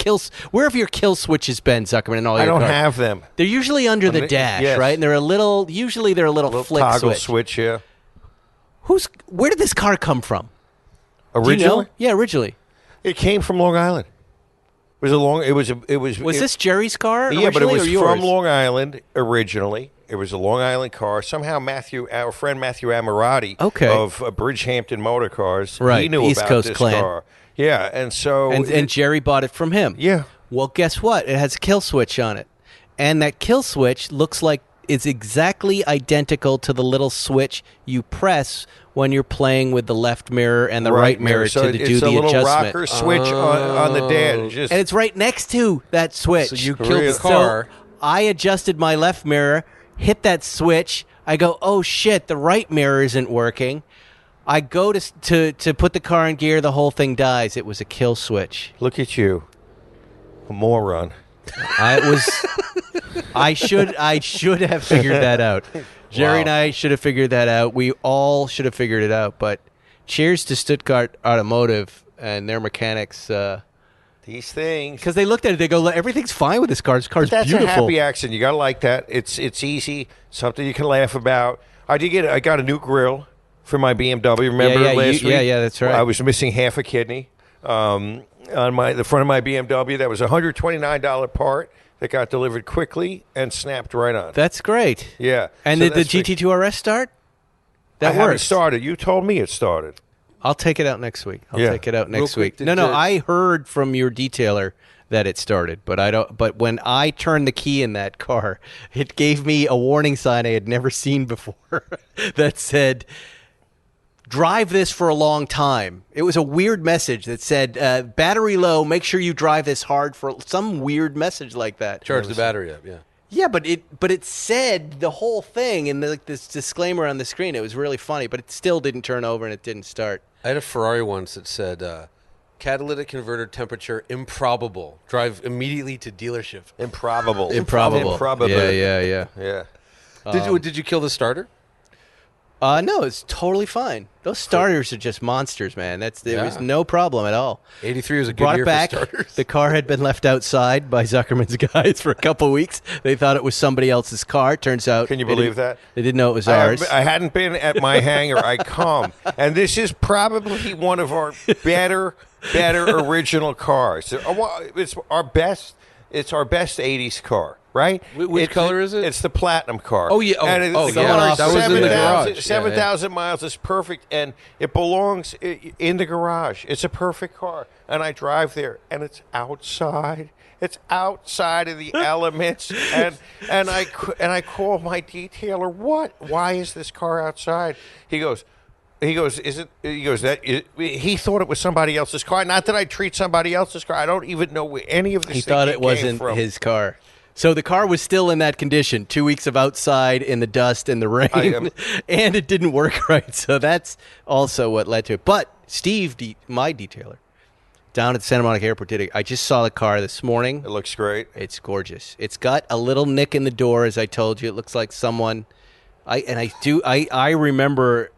where have your kill switches been, Zuckerman, in all your cars? I don't have them. They're usually under the dash, right? And they're a little flick toggle switch. Yeah. Where did this car come from? Originally? Do you know? Yeah, originally. It came from Long Island. Was this Jerry's car? Yeah, but it was yours? from Long Island originally. It was a Long Island car. Somehow our friend Matthew Amirati of Bridgehampton Motor Cars, he knew East about Coast this clan. car. Yeah, and so and Jerry bought it from him. Yeah. Well, guess what? It has a kill switch on it, and that kill switch looks like it's exactly identical to the little switch you press when you're playing with the left mirror and the right mirror so to do the It's a little adjustment. rocker switch on the dash. And it's right next to that switch. So you killed the car. So I adjusted my left mirror, hit that switch. I go, oh, shit, the right mirror isn't working. I go to put the car in gear. The whole thing dies. It was a kill switch. Look at you. A moron. I should have figured that out. Jerry and I should have figured that out. We all should have figured it out. But cheers to Stuttgart Automotive and their mechanics. These things. Because they looked at it, they go, everything's fine with this car. This car's That's beautiful. That's a happy accident. You got to like that. It's easy. Something you can laugh about. I got a new grill for my BMW. Remember last week? Yeah, that's right. I was missing half a kidney on the front of my BMW. That was a $129 part that got delivered quickly and snapped right on. That's great. Yeah. And So did the that's GT2 RS start? That I haven't works. started. You told me it started. I'll take it out next week. Yeah. Take it out next Real quick, week. No, I heard from your detailer that it started, but I don't. But when I turned the key in that car, it gave me a warning sign I had never seen before that said, "Drive this for a long time." It was a weird message that said, "Battery low. Make sure you drive this hard for some weird message like that." Charge the battery up, yeah. Yeah, but it said the whole thing in this disclaimer on the screen. It was really funny, but it still didn't turn over and it didn't start. I had a Ferrari once that said, catalytic converter temperature improbable. Drive immediately to dealership. Improbable. Yeah. Did you kill the starter? No, it's totally fine. Those starters are just monsters, man. There was no problem at all. 83 was a good Brought year it back. for starters. The car had been left outside by Zuckerman's guys for a couple of weeks. They thought it was somebody else's car. Turns out, Can you believe that? They didn't know it was ours. I hadn't been at my hangar. I come, and this is probably one of our better original cars. It's our best. It's our best '80s car, right? Which color is it? It's the platinum car. Oh, yeah. And Oh, the yeah. car is That was in the garage. 7,000 miles is perfect, and it belongs in the garage. It's a perfect car, and I drive there, and it's outside. It's outside of the elements, and I call my detailer. Why is this car outside? He goes, he thought it was somebody else's car. Not that I treat somebody else's car. I don't even know where any of this. He thought it wasn't his car. So the car was still in that condition, 2 weeks of outside in the dust and the rain, and it didn't work right. So that's also what led to it. But Steve, my detailer, down at Santa Monica Airport, I just saw the car this morning. It looks great. It's gorgeous. It's got a little nick in the door, as I told you. It looks like someone. I remember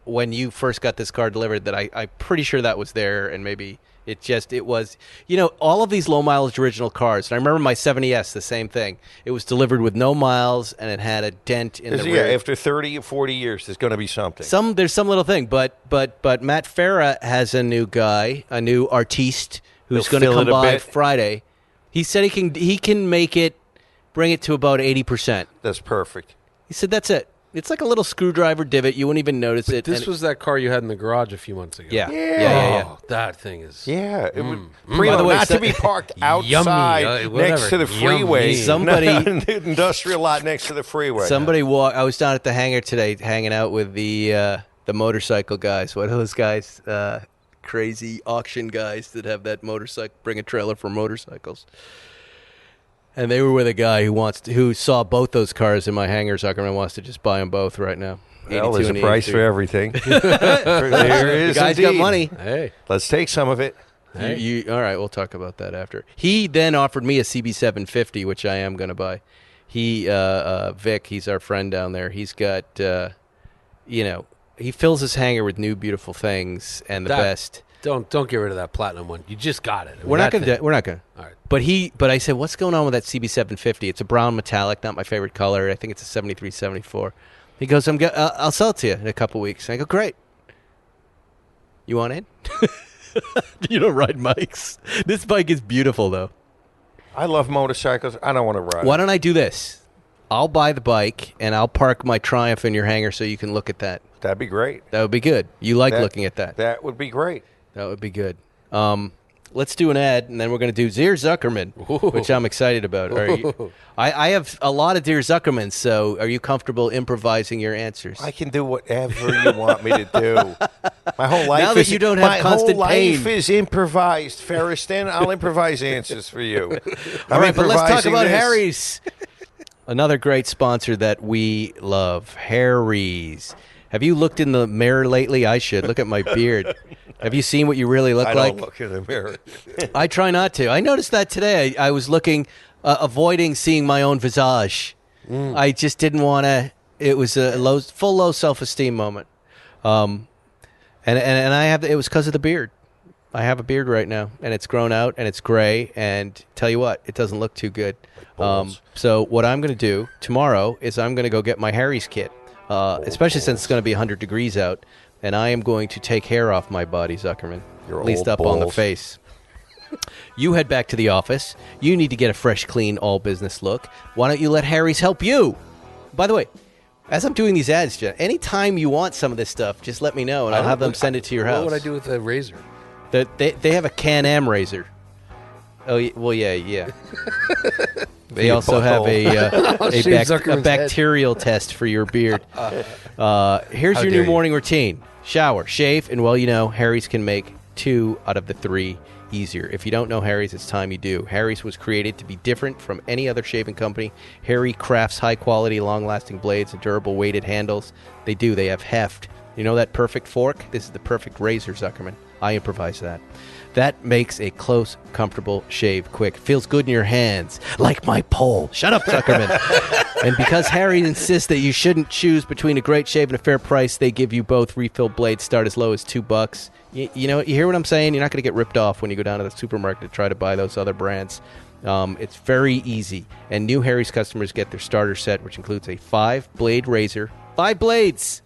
when you first got this car delivered that I'm pretty sure that was there, and maybe it was, all of these low mileage original cars. And I remember my 70S, the same thing. It was delivered with no miles, and it had a dent in the rear. After 30 or 40 years, there's going to be something. There's some little thing, but Matt Farah has a new guy, a new artiste who's going to come by Friday. He said he can bring it to about 80%. That's perfect. He said that's it. It's like a little screwdriver divot. You wouldn't even notice it. This was that car you had in the garage a few months ago. Yeah. Oh, that thing is... Yeah. It would, By the way, not to be parked outside next to the freeway. Somebody... the industrial lot next to the freeway. I was down at the hangar today hanging out with the motorcycle guys. What are those guys? Crazy auction guys that have that motorcycle, bring a trailer for motorcycles. And they were with a guy who saw both those cars in my hangar. Zuckerman wants to just buy them both right now. Well, there's a price for everything. There is. The guy's got money. Hey. Let's take some of it. Hey. All right, we'll talk about that after. He then offered me a CB750, which I am going to buy. Vic, he's our friend down there. He's got, he fills his hangar with new beautiful things and the best. Don't get rid of that platinum one. You just got it. We're not going to. All right. But I said, what's going on with that CB750? It's a brown metallic, not my favorite color. I think it's a 73, 74. He goes, I'll sell it to you in a couple weeks. And I go, great. You want in? You don't ride bikes. This bike is beautiful, though. I love motorcycles. I don't want to ride. Why don't I do this? I'll buy the bike, and I'll park my Triumph in your hangar so you can look at that. That'd be great. That would be good. You like looking at that. That would be great. That would be good. Let's do an ad, and then we're going to do Dear Zuckerman, which I'm excited about. I have a lot of Dear Zuckerman, so are you comfortable improvising your answers? I can do whatever you want me to do. My whole life now that you don't have constant pain. My whole life pain. is improvised, Ferriston. I'll improvise answers for you. All right, but let's talk about Harry's. Another great sponsor that we love, Harry's. Have you looked in the mirror lately? I should. Look at my beard. Have you seen what you really look like? I don't look in the mirror. I try not to. I noticed that today. I was looking, avoiding seeing my own visage. I just didn't want to. It was a low self-esteem moment. And I have. It was because of the beard. I have a beard right now, and it's grown out, and it's gray. And tell you what, it doesn't look too good. So what I'm going to do tomorrow is I'm going to go get my Harry's kit. especially since it's going to be 100 degrees out, and I am going to take hair off my body, Zuckerman. Your at least old up on the balls. face. You head back to the office. You need to get a fresh, clean, all-business look. Why don't you let Harry's help you? By the way, as I'm doing these ads, Jen, anytime you want some of this stuff, just let me know, and I'll have them send it to your house. What would I do with a razor? They have a Can-Am razor. Oh, well, yeah. They also have a bacterial test for your beard. Here's your new morning routine. Shower, shave, and Harry's can make 2 out of the 3 easier. If you don't know Harry's, it's time you do. Harry's was created to be different from any other shaving company. Harry crafts high-quality, long-lasting blades and durable weighted handles. They have heft. You know that perfect fork? This is the perfect razor, Zuckerman. I improvise that. That makes a close, comfortable shave quick. Feels good in your hands, like my pole. Shut up, Zuckerman. And because Harry insists that you shouldn't choose between a great shave and a fair price, they give you both refill blades start as low as $2. You hear what I'm saying? You're not going to get ripped off when you go down to the supermarket to try to buy those other brands. It's very easy. And new Harry's customers get their starter set, which includes a 5-blade razor. 5 blades!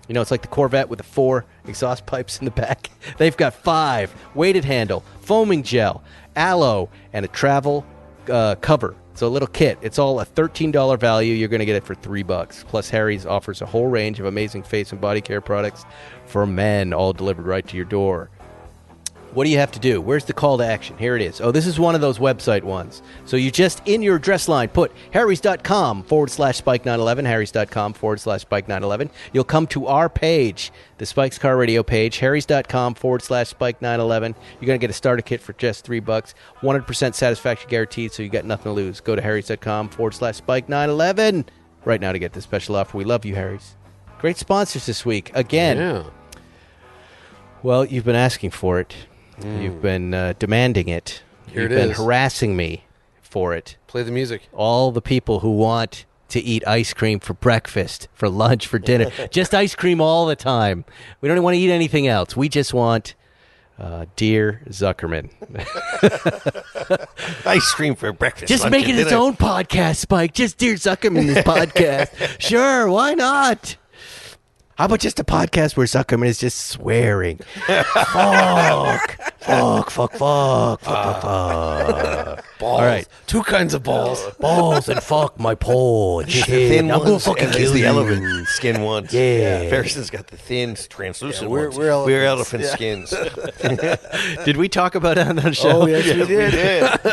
It's like the Corvette with the 4 exhaust pipes in the back. They've got 5, weighted handle, foaming gel, aloe, and a travel cover. So a little kit. It's all a $13 value. You're going to get it for $3. Plus, Harry's offers a whole range of amazing face and body care products for men, all delivered right to your door. What do you have to do? Where's the call to action? Here it is. Oh, this is one of those website ones. So you just, in your address line, put harrys.com/Spike911, harrys.com/Spike911. You'll come to our page, the Spike's Car Radio page, harrys.com/Spike911. You're going to get a starter kit for just $3. 100% satisfaction guaranteed, so you got nothing to lose. Go to harrys.com/Spike911 right now to get this special offer. We love you, Harrys. Great sponsors this week. Again. Yeah. Well, you've been asking for it. You've been demanding it. You've been harassing me for it. Play the music. All the people who want to eat ice cream for breakfast, for lunch, for dinner. Just ice cream all the time. We don't want to eat anything else. We just want Dear Zuckerman. Ice cream for breakfast. Just make it its own podcast, Spike. Just Dear Zuckerman, this podcast. Sure, why not? How about just a podcast where Zuckerman is just swearing? Fuck. Balls. All right. 2 kinds of balls. Balls and fuck my pole and shit. Thin I'm gonna ones, fucking and there's kill the you. elephant skin ones. Yeah. Ferguson's got the thin, translucent we're ones. elephants. Elephant skins. Did we talk about it on the show? Oh, yes, we did.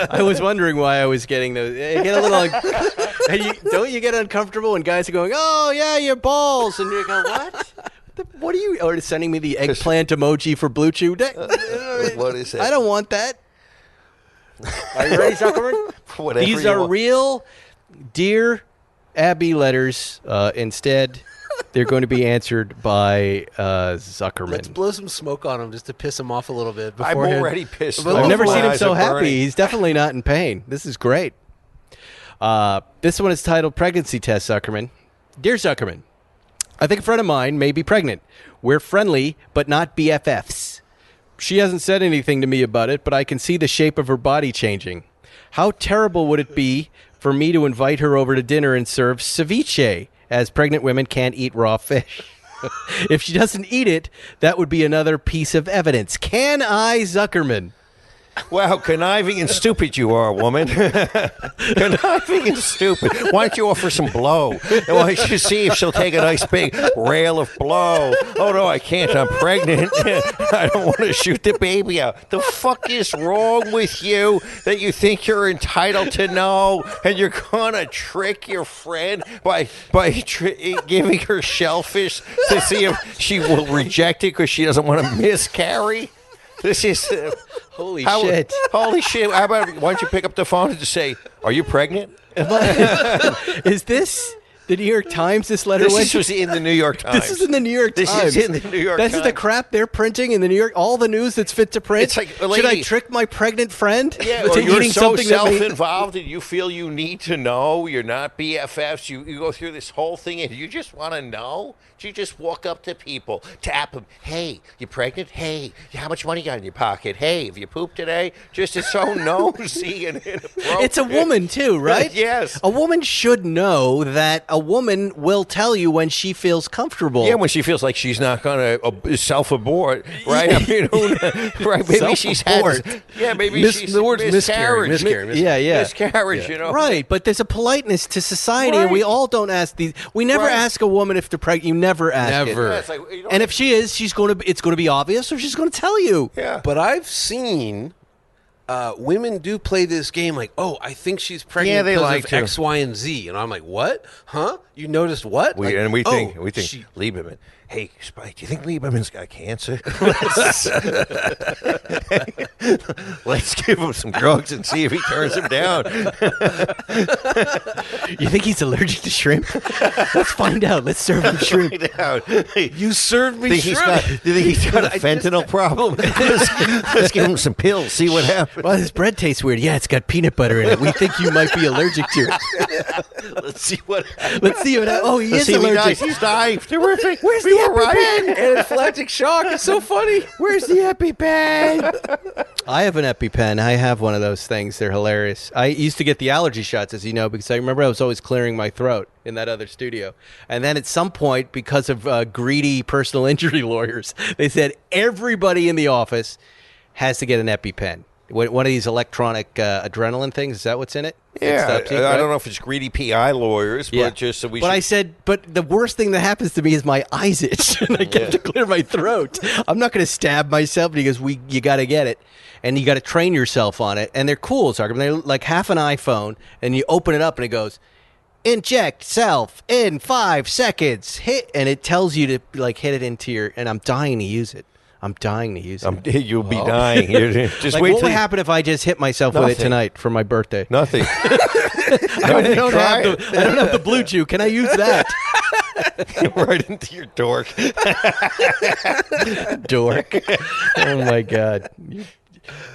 I was wondering why I was getting those. You get a little. Don't you get uncomfortable when guys are going, "Oh yeah, your balls," and you go, "What? What are you?" Or sending me the eggplant emoji for Blue Chew. What is it? I don't want that. Are you ready, Zuckerman? Whatever These you are want. real Dear Abby letters. Instead, they're going to be answered by Zuckerman. Let's blow some smoke on him just to piss him off a little bit. I'm beforehand. already pissed I've off. never My seen him eyes so are happy. burning. He's definitely not in pain. This is great. This one is titled Pregnancy Test, Zuckerman. Dear Zuckerman, I think a friend of mine may be pregnant. We're friendly, but not BFFs. She hasn't said anything to me about it, but I can see the shape of her body changing. How terrible would it be for me to invite her over to dinner and serve ceviche, as pregnant women can't eat raw fish? If she doesn't eat it, that would be another piece of evidence. Can I, Zuckerman? Wow, conniving and stupid you are, woman. Conniving and stupid. Why don't you offer some blow? And why don't you see if she'll take a nice big rail of blow? Oh, no, I can't. I'm pregnant. I don't want to shoot the baby out. The fuck is wrong with you that you think you're entitled to know and you're going to trick your friend by giving her shellfish to see if she will reject it because she doesn't want to miscarry? This is... Holy shit. Holy shit. How about, why don't you pick up the phone and just say, are you pregnant? Is this the New York Times this letter went This to? was in the New York Times. This is in the New York Times. This is in the New York This Times. is the crap they're printing in the New York, all the news that's fit to print. It's like, Should I lady- trick my pregnant friend Yeah, into or you're eating so something that may- self-involved and you feel you need to know. You're not BFFs. You go through this whole thing and you just want to know. You just walk up to people, tap them. Hey, you pregnant? Hey, how much money you got in your pocket? Hey, have you pooped today? Just it's so nosy and inappropriate. It's a woman too, right? Yes. A woman should know that a woman will tell you when she feels comfortable. Yeah, when she feels like she's not going to self-abort, right? I mean, right? Maybe she's had. Yeah, maybe she's the word's miscarriage. Miscarriage, you know. Right, but there's a politeness to society, and we all don't ask these. We never ask a woman if they're pregnant. You never ask it. Never. Yeah, it's like, And if she is, it's going to be obvious, or she's going to tell you. Yeah. But I've seen women do play this game like, oh, I think she's pregnant Yeah, they because like of to. X, Y, and Z. And I'm like, what? Huh? You noticed what? We Like, think she- Lieberman. Hey, Spike, do you think Lieberman's got cancer? Let's give him some drugs and see if he turns him down. You think he's allergic to shrimp? Let's find out. Let's serve him shrimp. You served me Do you think he's got a fentanyl problem? Let's give him some pills, see what happens. Well, this bread tastes weird. Yeah, it's got peanut butter in it. We think you might be allergic to it. Let's see what happens. Let's see what. Oh, he Let's is see if he allergic. dies. He's dying. Terrific. Where's We the were right. Anaphylactic shock. It's so funny. Where's the EpiPen? I have an EpiPen. I have one of those things. They're hilarious. I used to get the allergy shots, as you know, because I remember I was always clearing my throat in that other studio. And then at some point, because of greedy personal injury lawyers, they said everybody in the office has to get an EpiPen. One of these electronic adrenaline things. Is that what's in it? Yeah, It stops you, I right? don't know if it's greedy PI lawyers, but just so we But should. I said, but the worst thing that happens to me is my eyes itch, and I have to clear my throat. I'm not going to stab myself because you got to get it, and you got to train yourself on it. And they're cool, Zuckerman. They're like half an iPhone, and you open it up, and it goes, inject self in 5 seconds. Hit, and it tells you to like hit it into your. And I'm dying to use it. I'm dying to use it. You'll be dying. Just Like, wait what till would happen if I just hit myself with it Nothing. tonight for my birthday? Nothing. I don't have the blue chew. Can I use that? Right into your dork. Dork. Oh my God.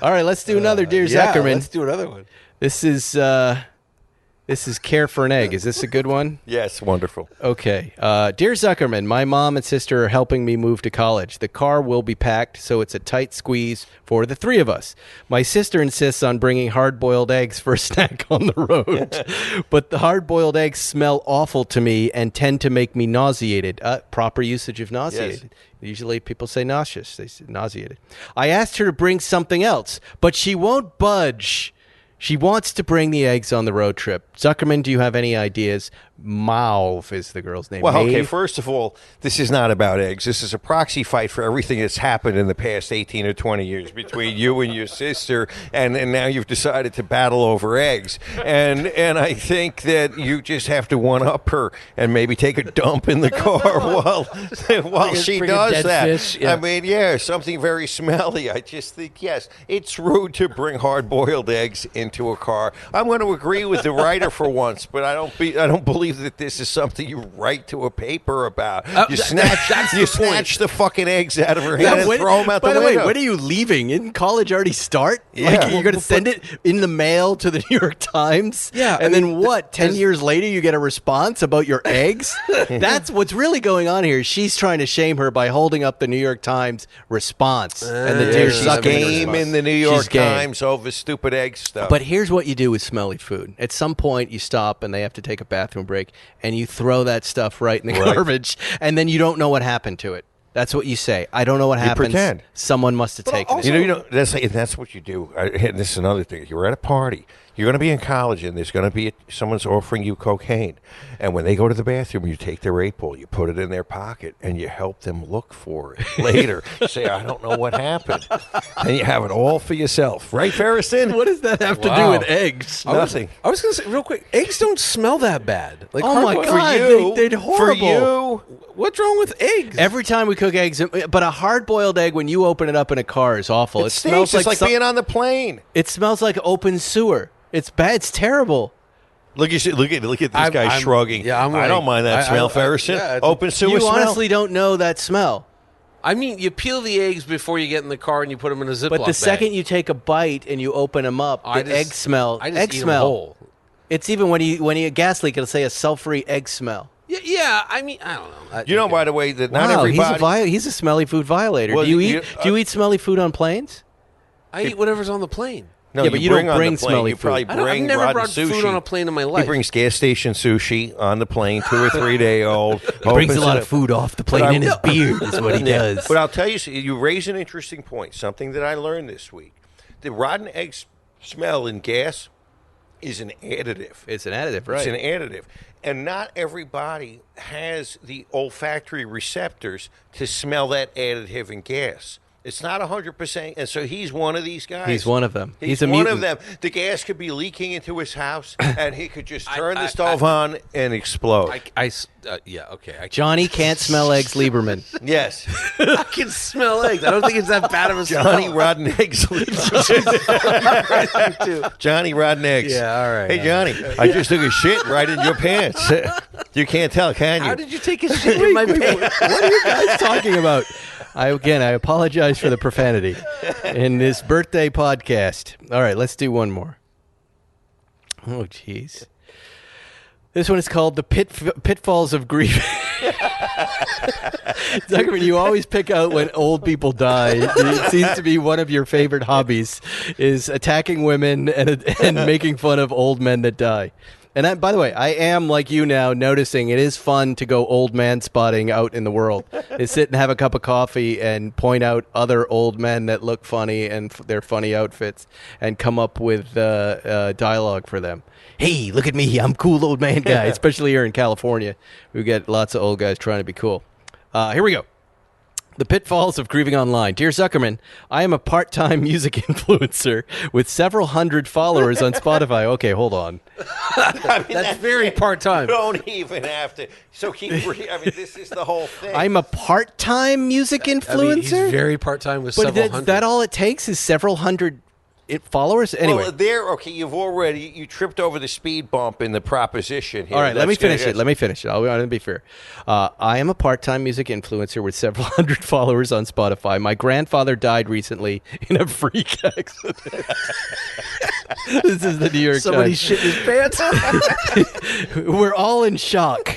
All right, let's do another Dear Zuckerman. Let's do another one. This is Care for an Egg. Is this a good one? Yes, wonderful. Okay. Dear Zuckerman, my mom and sister are helping me move to college. The car will be packed, so it's a tight squeeze for the three of us. My sister insists on bringing hard-boiled eggs for a snack on the road. But the hard-boiled eggs smell awful to me and tend to make me nauseated. Proper usage of nauseated. Yes. Usually people say nauseous. They say nauseated. I asked her to bring something else, but she won't budge. She wants to bring the eggs on the road trip. Zuckerman, do you have any ideas? Mauve is the girl's name. Well, okay, Maeve? first of all, this is not about eggs. This is a proxy fight for everything that's happened in the past 18 or 20 years between you and your sister, and now you've decided to battle over eggs. And I think that you just have to one-up her and maybe take a dump in the car while she bring a does dead that. fish, yeah. I mean, something very smelly. I just think, yes, it's rude to bring hard-boiled eggs into a car. I'm going to agree with the writer for once, but I don't believe that this is something you write to a paper about. You snatch the fucking eggs out of her hand and throw them out the window. By the way, when are you leaving? Didn't college already start? Yeah. Like, you're going to send it in the mail to the New York Times? Yeah, And then what? 10 years later, you get a response about your eggs? That's what's really going on here. She's trying to shame her by holding up the New York Times response. And the Dear She's Zuckerman game response. in the New York She's game. Times over stupid egg stuff. But here's what you do with smelly food. At some point, you stop and they have to take a bathroom break, and you throw that stuff right in the garbage, and then you don't know what happened to it. That's what you say. I don't know what happened. pretend. Someone must have taken it. That's what you do. And this is another thing. You're at a party. You're going to be in college, and there's going to be someone's offering you cocaine. And when they go to the bathroom, you take their 8-ball, you put it in their pocket, and you help them look for it later. You say, I don't know what happened. And you have it all for yourself. Right, Ferriston? What does that have to do with eggs? Nothing. I was going to say real quick, eggs don't smell that bad. Like, Oh my hard-boiled- God, For you, they're horrible. For you, What's wrong with eggs? Every time we cook eggs, but a hard-boiled egg when you open it up in a car is awful. it smells like being on the plane. It smells like open sewer. It's bad. It's terrible. Look at this guy I'm- shrugging. yeah, I'm I don't like- mind that I- smell, I- Ferriston. yeah, it's- Open sewer You smell. honestly don't know that smell. I mean, you peel the eggs before you get in the car and you put them in a Ziploc But the bag. second you take a bite and you open them up, I the just- egg smell. I just egg eat 'em smell. whole. It's even when you gas leak, it'll say a sulfury egg smell. Yeah, I mean, I don't know. You know, by the way, that not Wow, everybody. he's a smelly food violator. Well, do you eat smelly food on planes? I eat whatever's on the plane. No, Yeah, but you don't bring smelly You probably food. I've bring never rotten brought sushi. food on a plane in my life. He brings gas station sushi on the plane, 2 or 3 day old. Brings a lot of food off the plane in his beard is what he does. But I'll tell you, you raise an interesting point, something that I learned this week. The rotten egg smell in gas is an additive. It's an additive, right? It's an additive. And not everybody has the olfactory receptors to smell that additive in gas. It's not 100%, and so he's one of these guys. He's one of them. He's a one mutant. of them. The gas could be leaking into his house, and he could just turn the stove on and explode. Yeah, okay. Johnny can't smell eggs, Lieberman. Yes. I can smell eggs. I don't think it's that bad of a Johnny smell. Rotten Eggs. Johnny Rotten Eggs. Yeah, all right. Hey, Johnny, I just took a shit right in your pants. You can't tell, can you? How did you take a shit in my pants? What are you guys talking about? I apologize for the profanity in this birthday podcast. All right, let's do one more. Oh, jeez. This one is called The Pitfalls of Grief. Zuckerman, you always pick out when old people die. It seems to be one of your favorite hobbies, is attacking women and making fun of old men that die. And by the way, I am, like you now, noticing it is fun to go old man spotting out in the world. Is sit and have a cup of coffee and point out other old men that look funny and their funny outfits and come up with dialogue for them. Hey, look at me. I'm cool old man guy, especially here in California. We get lots of old guys trying to be cool. Here we go. The pitfalls of grieving online. Dear Zuckerman, I am a part-time music influencer with several hundred followers on Spotify. Okay, hold on. That's very part-time. You don't even have to. So this is the whole thing. I'm a part-time music influencer? He's very part-time with but several hundred. That all it takes is several hundred followers? Anyway. Well, you tripped over the speed bump in the proposition here. All right, let me finish it. I'm going to be fair. I am a part-time music influencer with several hundred followers on Spotify. My grandfather died recently in a freak accident. This is the New York Somebody Times. shit his pants. We're all in shock.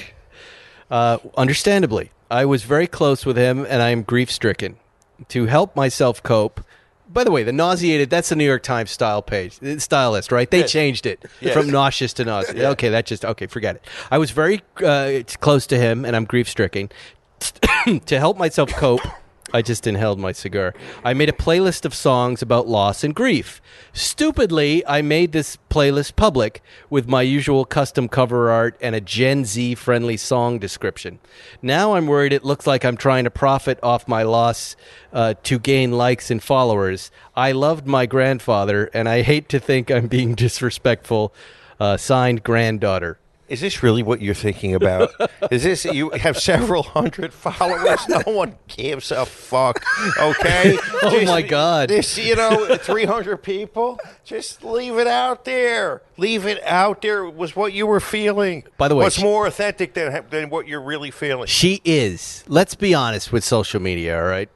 Understandably, I was very close with him, and I am grief-stricken. To help myself cope. By the way, the nauseated, that's the New York Times style list, right? They changed it from nauseous to nauseous. Okay, forget it. I was very close to him, and I'm grief-stricken. To help myself cope, I just inhaled my cigar. I made a playlist of songs about loss and grief. Stupidly, I made this playlist public with my usual custom cover art and a Gen Z-friendly song description. Now I'm worried it looks like I'm trying to profit off my loss to gain likes and followers. I loved my grandfather, and I hate to think I'm being disrespectful. Signed, granddaughter. Is this really what you're thinking about? Is this, you have several hundred followers? No one gives a fuck, okay? Oh, my God. 300 people? Just leave it out there. Leave it out there was what you were feeling. By the way, what's more authentic than what you're really feeling? She is. Let's be honest with social media, all right?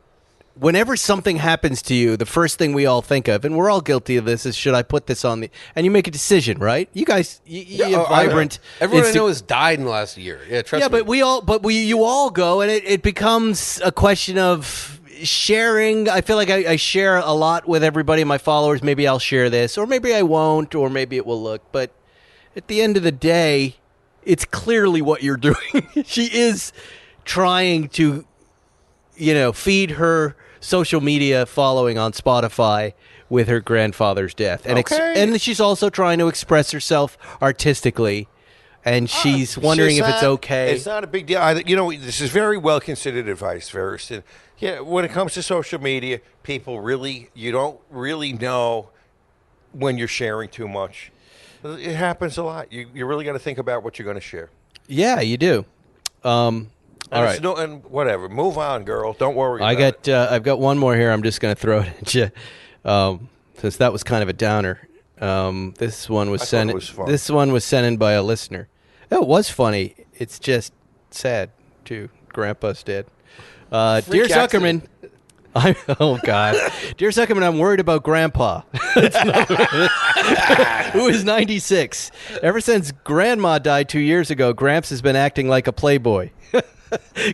Whenever something happens to you, the first thing we all think of, and we're all guilty of this, is should I put this on the... And you make a decision, right? You guys, you have vibrant... Everyone I know has died in the last year. Yeah, trust me. But you all go, and it becomes a question of sharing. I feel like I share a lot with everybody, my followers. Maybe I'll share this, or maybe I won't, or maybe it will look. But at the end of the day, it's clearly what you're doing. She is trying to, feed her social media following on Spotify with her grandfather's death. And and she's also trying to express herself artistically, and she's wondering if it's okay. It's not a big deal. This is very well-considered advice, Ferriston. Yeah, when it comes to social media, you don't really know when you're sharing too much. It happens a lot. You really got to think about what you're going to share. Yeah, you do. All right. And whatever. Move on, girl. Don't worry. I've got one more here. I'm just going to throw it at you, since that was kind of a downer. This one was sent. This one was sent in by a listener. It was funny. It's just sad too. Grandpa's dead. Dear Zuckerman. Oh God, dear Zuckerman, I'm worried about Grandpa, who is 96. Ever since Grandma died 2 years ago, Gramps has been acting like a playboy.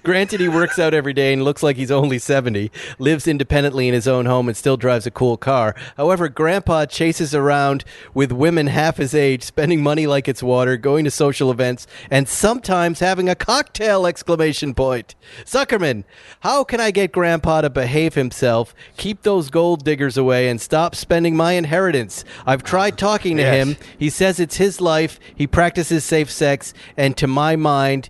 Granted, he works out every day and looks like he's only 70, lives independently in his own home, and still drives a cool car. However, Grandpa chases around with women half his age, spending money like it's water, going to social events, and sometimes having a cocktail! Exclamation point. Zuckerman, how can I get Grandpa to behave himself, keep those gold diggers away, and stop spending my inheritance? I've tried talking to him. He says it's his life. He practices safe sex, and to my mind,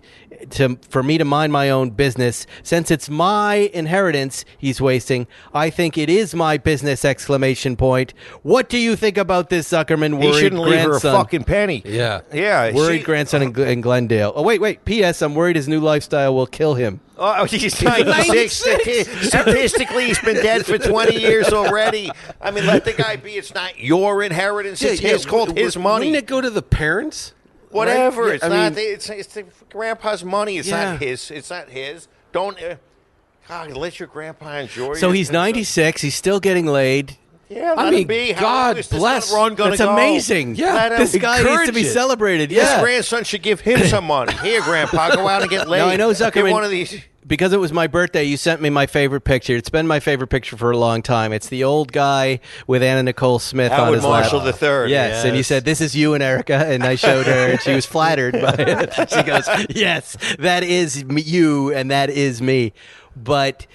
for me to mind my own business, since it's my inheritance he's wasting, I think it is my business! Exclamation point. What do you think about this, Zuckerman? Worried he shouldn't leave her a grandson. fucking penny. Yeah. Worried grandson in Glendale. Oh, wait. P.S. I'm worried his new lifestyle will kill him. Oh, he's 96. Statistically, he's been dead for 20 years already. I mean, let the guy be. It's not your inheritance. It's his, called his money. Wouldn't it go to the parents? Whatever. Right? It's not. It's the grandpa's money. It's not his. It's not his. Don't. God, let your grandpa enjoy. So he's 96. He's still getting laid. Yeah, let him be. God bless. That's amazing. Yeah, this guy needs to be celebrated. Yeah, his grandson should give him some money. Here, Grandpa, go out and get laid. No, I know, Zuckerman. Get one of these. Because it was my birthday, you sent me my favorite picture. It's been my favorite picture for a long time. It's the old guy with Anna Nicole Smith on his lap. Howard Marshall III. Yes, and you said, this is you and Erica, and I showed her, and she was flattered by it. She goes, yes, that is you, and that is me. But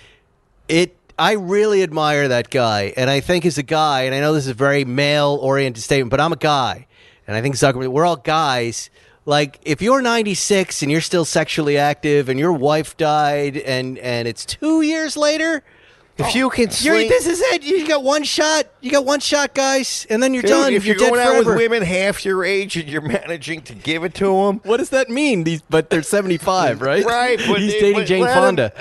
I really admire that guy, and I think as a guy, and I know this is a very male-oriented statement, but I'm a guy, and I think Zuckerman, we're all guys. Like, if you're 96 and you're still sexually active and your wife died and it's 2 years later, if you can sling... this is it. You got one shot. You got one shot, guys, and then you're done. If you're dead going out forever. with women half your age and you're managing to give it to them... What does that mean? But they're 75, right? Right. But he's dating Jane Fonda.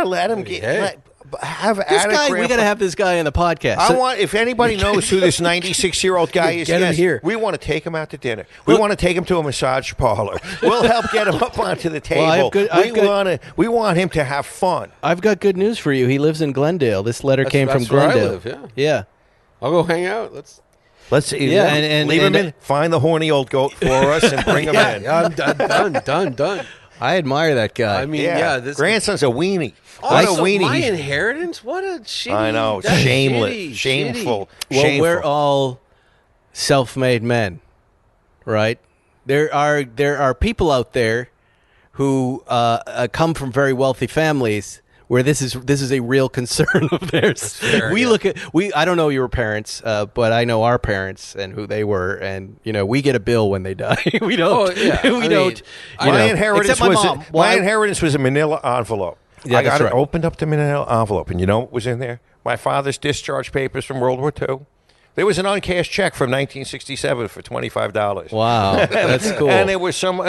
Let him get... Have this guy, we got to have this guy on the podcast. If anybody knows who this 96-year-old guy is, get him here. We want to take him out to dinner. We want to take him to a massage parlor. We'll help get him up onto the table. We want him to have fun. I've got good news for you. He lives in Glendale. This letter came from Glendale. Where I live, yeah. I'll go hang out. Let's and Lieberman, find the horny old goat for us and bring him in. I'm done. I admire that guy. I mean, this grandson's a weenie. Also, my inheritance? What a shitty... I know. Shameless. Shameful. Well, we're all self-made men, right? There are people out there who come from very wealthy families where this is a real concern of theirs. Fair, I don't know your parents, but I know our parents and who they were, and we get a bill when they die. We don't. My inheritance was a manila envelope. Yeah, I got that's it right. opened up the manila envelope, and you know what was in there? My father's discharge papers from World War II. There was an uncashed check from 1967 for $25. Wow, that's cool. And there were some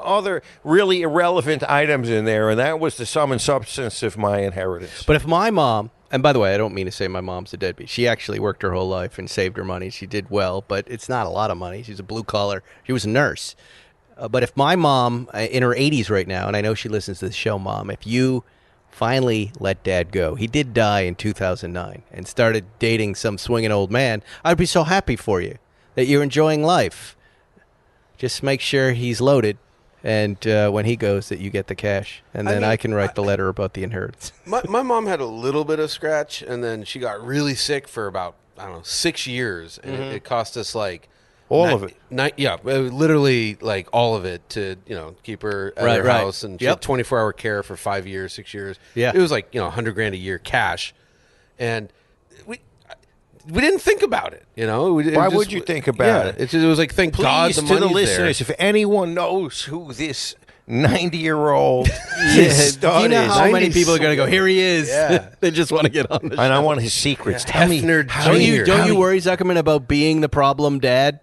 other really irrelevant items in there, and that was the sum and substance of my inheritance. But if my mom, and by the way, I don't mean to say my mom's a deadbeat. She actually worked her whole life and saved her money. She did well, but it's not a lot of money. She's a blue collar. She was a nurse. But if my mom, in her 80s right now, and I know she listens to the show, Mom, if you finally let Dad go, he did die in 2009, and started dating some swinging old man, I'd be so happy for you that you're enjoying life. Just make sure he's loaded, and when he goes, that you get the cash, and then I can write the letter about the inheritance. My mom had a little bit of scratch, and then she got really sick for about, 6 years, and it cost us like... All of it. Literally like all of it to, keep her at her house. And she had 24-hour care for 5 years, 6 years. Yeah. It was like, $100,000 a year cash. And we didn't think about it, Why would you think about it? It was like, thank God the money's to the listeners, there. if anyone knows who this 90-year-old Do you know how many people are going to go, here he is? Yeah. They just want to get on the show. And I want his secrets. Tell me. Don't you worry, Zuckerman, about being the problem dad?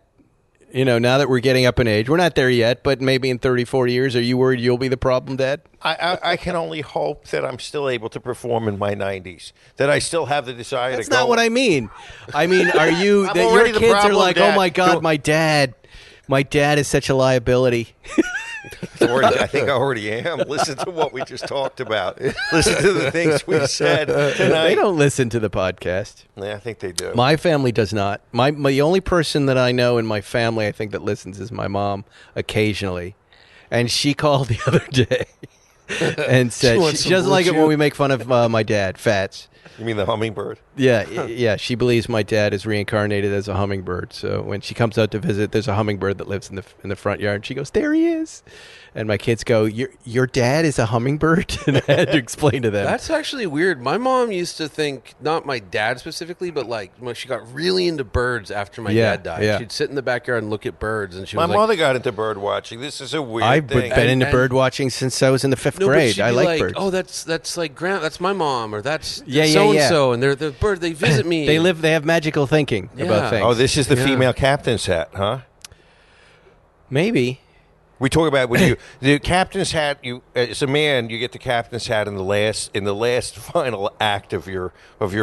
Now that we're getting up in age, we're not there yet, but maybe in 30, 40 years, are you worried you'll be the problem dad? I can only hope that I'm still able to perform in my 90s, that I still have the desire to go. That's not what I mean. I mean, are you, I'm that your already the kids are problem like, dad. oh my God, my dad is such a liability. I think I already am. Listen to what we just talked about. Listen to the things we said tonight. They don't listen to the podcast. Yeah, I think they do. My family does not. The only person that I know in my family, I think, that listens is my mom occasionally. And she called the other day. and said wants she some doesn't like it blue when chew. we make fun of my dad, Fats. You mean the hummingbird? Yeah. She believes my dad is reincarnated as a hummingbird. So when she comes out to visit, there's a hummingbird that lives in the front yard. She goes, "There he is," and my kids go, "Your dad is a hummingbird," and I had to explain to them. That's actually weird. My mom used to think, not my dad specifically, but like when she got really into birds after my dad died. Yeah. She'd sit in the backyard and look at birds, and she My was like, mother got into bird watching. This is a weird I've thing. been into And- bird watching since I was in the fifth no, but grade. she'd I be like birds. Oh, that's like that's my mom, or that's Yeah, yeah, so yeah. and so, and they're the bird. They visit me. They have magical thinking Yeah. about things. Oh, this is the Yeah. female captain's hat, huh? Maybe. We talk about when you the captain's hat. You as a man, you get the captain's hat in the last final act of your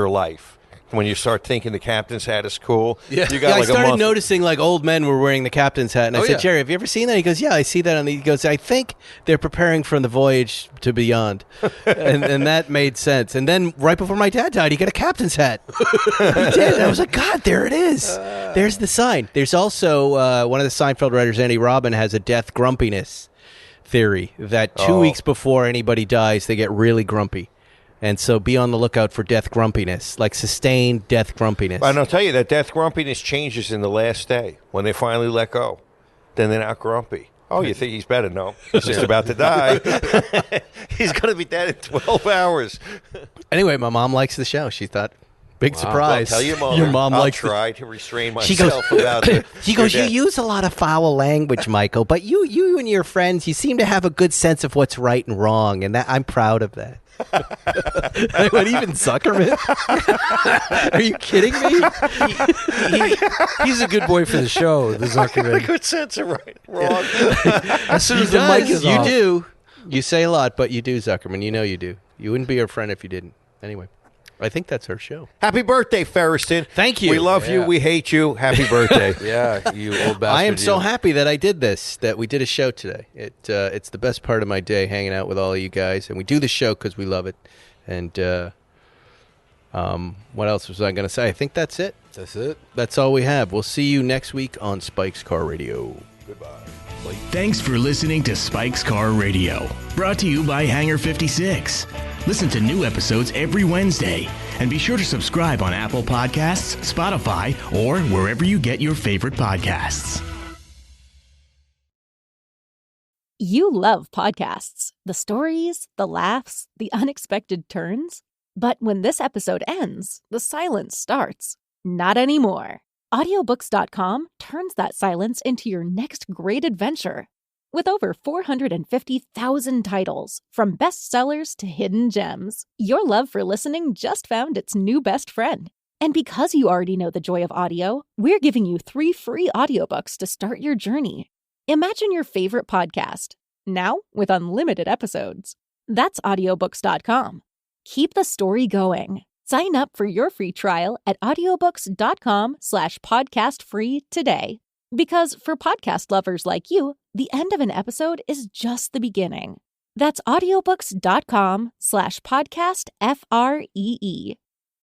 life. When you start thinking the captain's hat is cool, Yeah. you got I like a started month. noticing like old men were wearing the captain's hat, and I Oh, said, yeah. "Jerry, have you ever seen that?" He goes, "Yeah, I see that." And he goes, "I think they're preparing for the voyage to beyond," and that made sense. And then right before my dad died, he got a captain's hat. He did. And I was like, "God, there it is. There's the sign." There's also one of the Seinfeld writers, Andy Robin, has a death grumpiness theory that 2 weeks before anybody dies, they get really grumpy. And so be on the lookout for death grumpiness, like sustained death grumpiness. And I'll tell you that death grumpiness changes in the last day when they finally let go. Then they're not grumpy. Oh, you think he's better? No, he's just about to die. He's going to be dead in 12 hours. Anyway, my mom likes the show. She thought, big surprise. Well, tell your mom. Your mom I'll likes try to restrain She goes, myself about it. she goes, "You use a lot of foul language, Michael, but you and your friends, you seem to have a good sense of what's right and wrong, and that I'm proud of that." What, even Zuckerman? Are you kidding me? he's a good boy for the show. The Zuckerman. Good sense of right and wrong. As soon as He the mic does. is You off. do. You say a lot, but you do, Zuckerman. You know you do. You wouldn't be our friend if you didn't. Anyway, I think that's our show. Happy birthday, Ferriston. Thank you. We love you. Yeah. We hate you. Happy birthday. Yeah, you old bastard. I am so you. happy that I did this, that we did a show today. It's the best part of my day, hanging out with all of you guys. And we do the show because we love it. And what else was I going to say? I think that's it. That's it. That's all we have. We'll see you next week on Spike's Car Radio. Thanks for listening to Spike's Car Radio, brought to you by Hangar 56. Listen to new episodes every Wednesday, and be sure to subscribe on Apple Podcasts, Spotify, or wherever you get your favorite podcasts. You love podcasts, the stories, the laughs, the unexpected turns. But when this episode ends, the silence starts. Not anymore. Audiobooks.com turns that silence into your next great adventure. With over 450,000 titles, from bestsellers to hidden gems, your love for listening just found its new best friend. And because you already know the joy of audio, we're giving you 3 free audiobooks to start your journey. Imagine your favorite podcast, now with unlimited episodes. That's audiobooks.com. Keep the story going. Sign up for your free trial at audiobooks.com/podcastfree today. Because for podcast lovers like you, the end of an episode is just the beginning. That's audiobooks.com/podcastfree.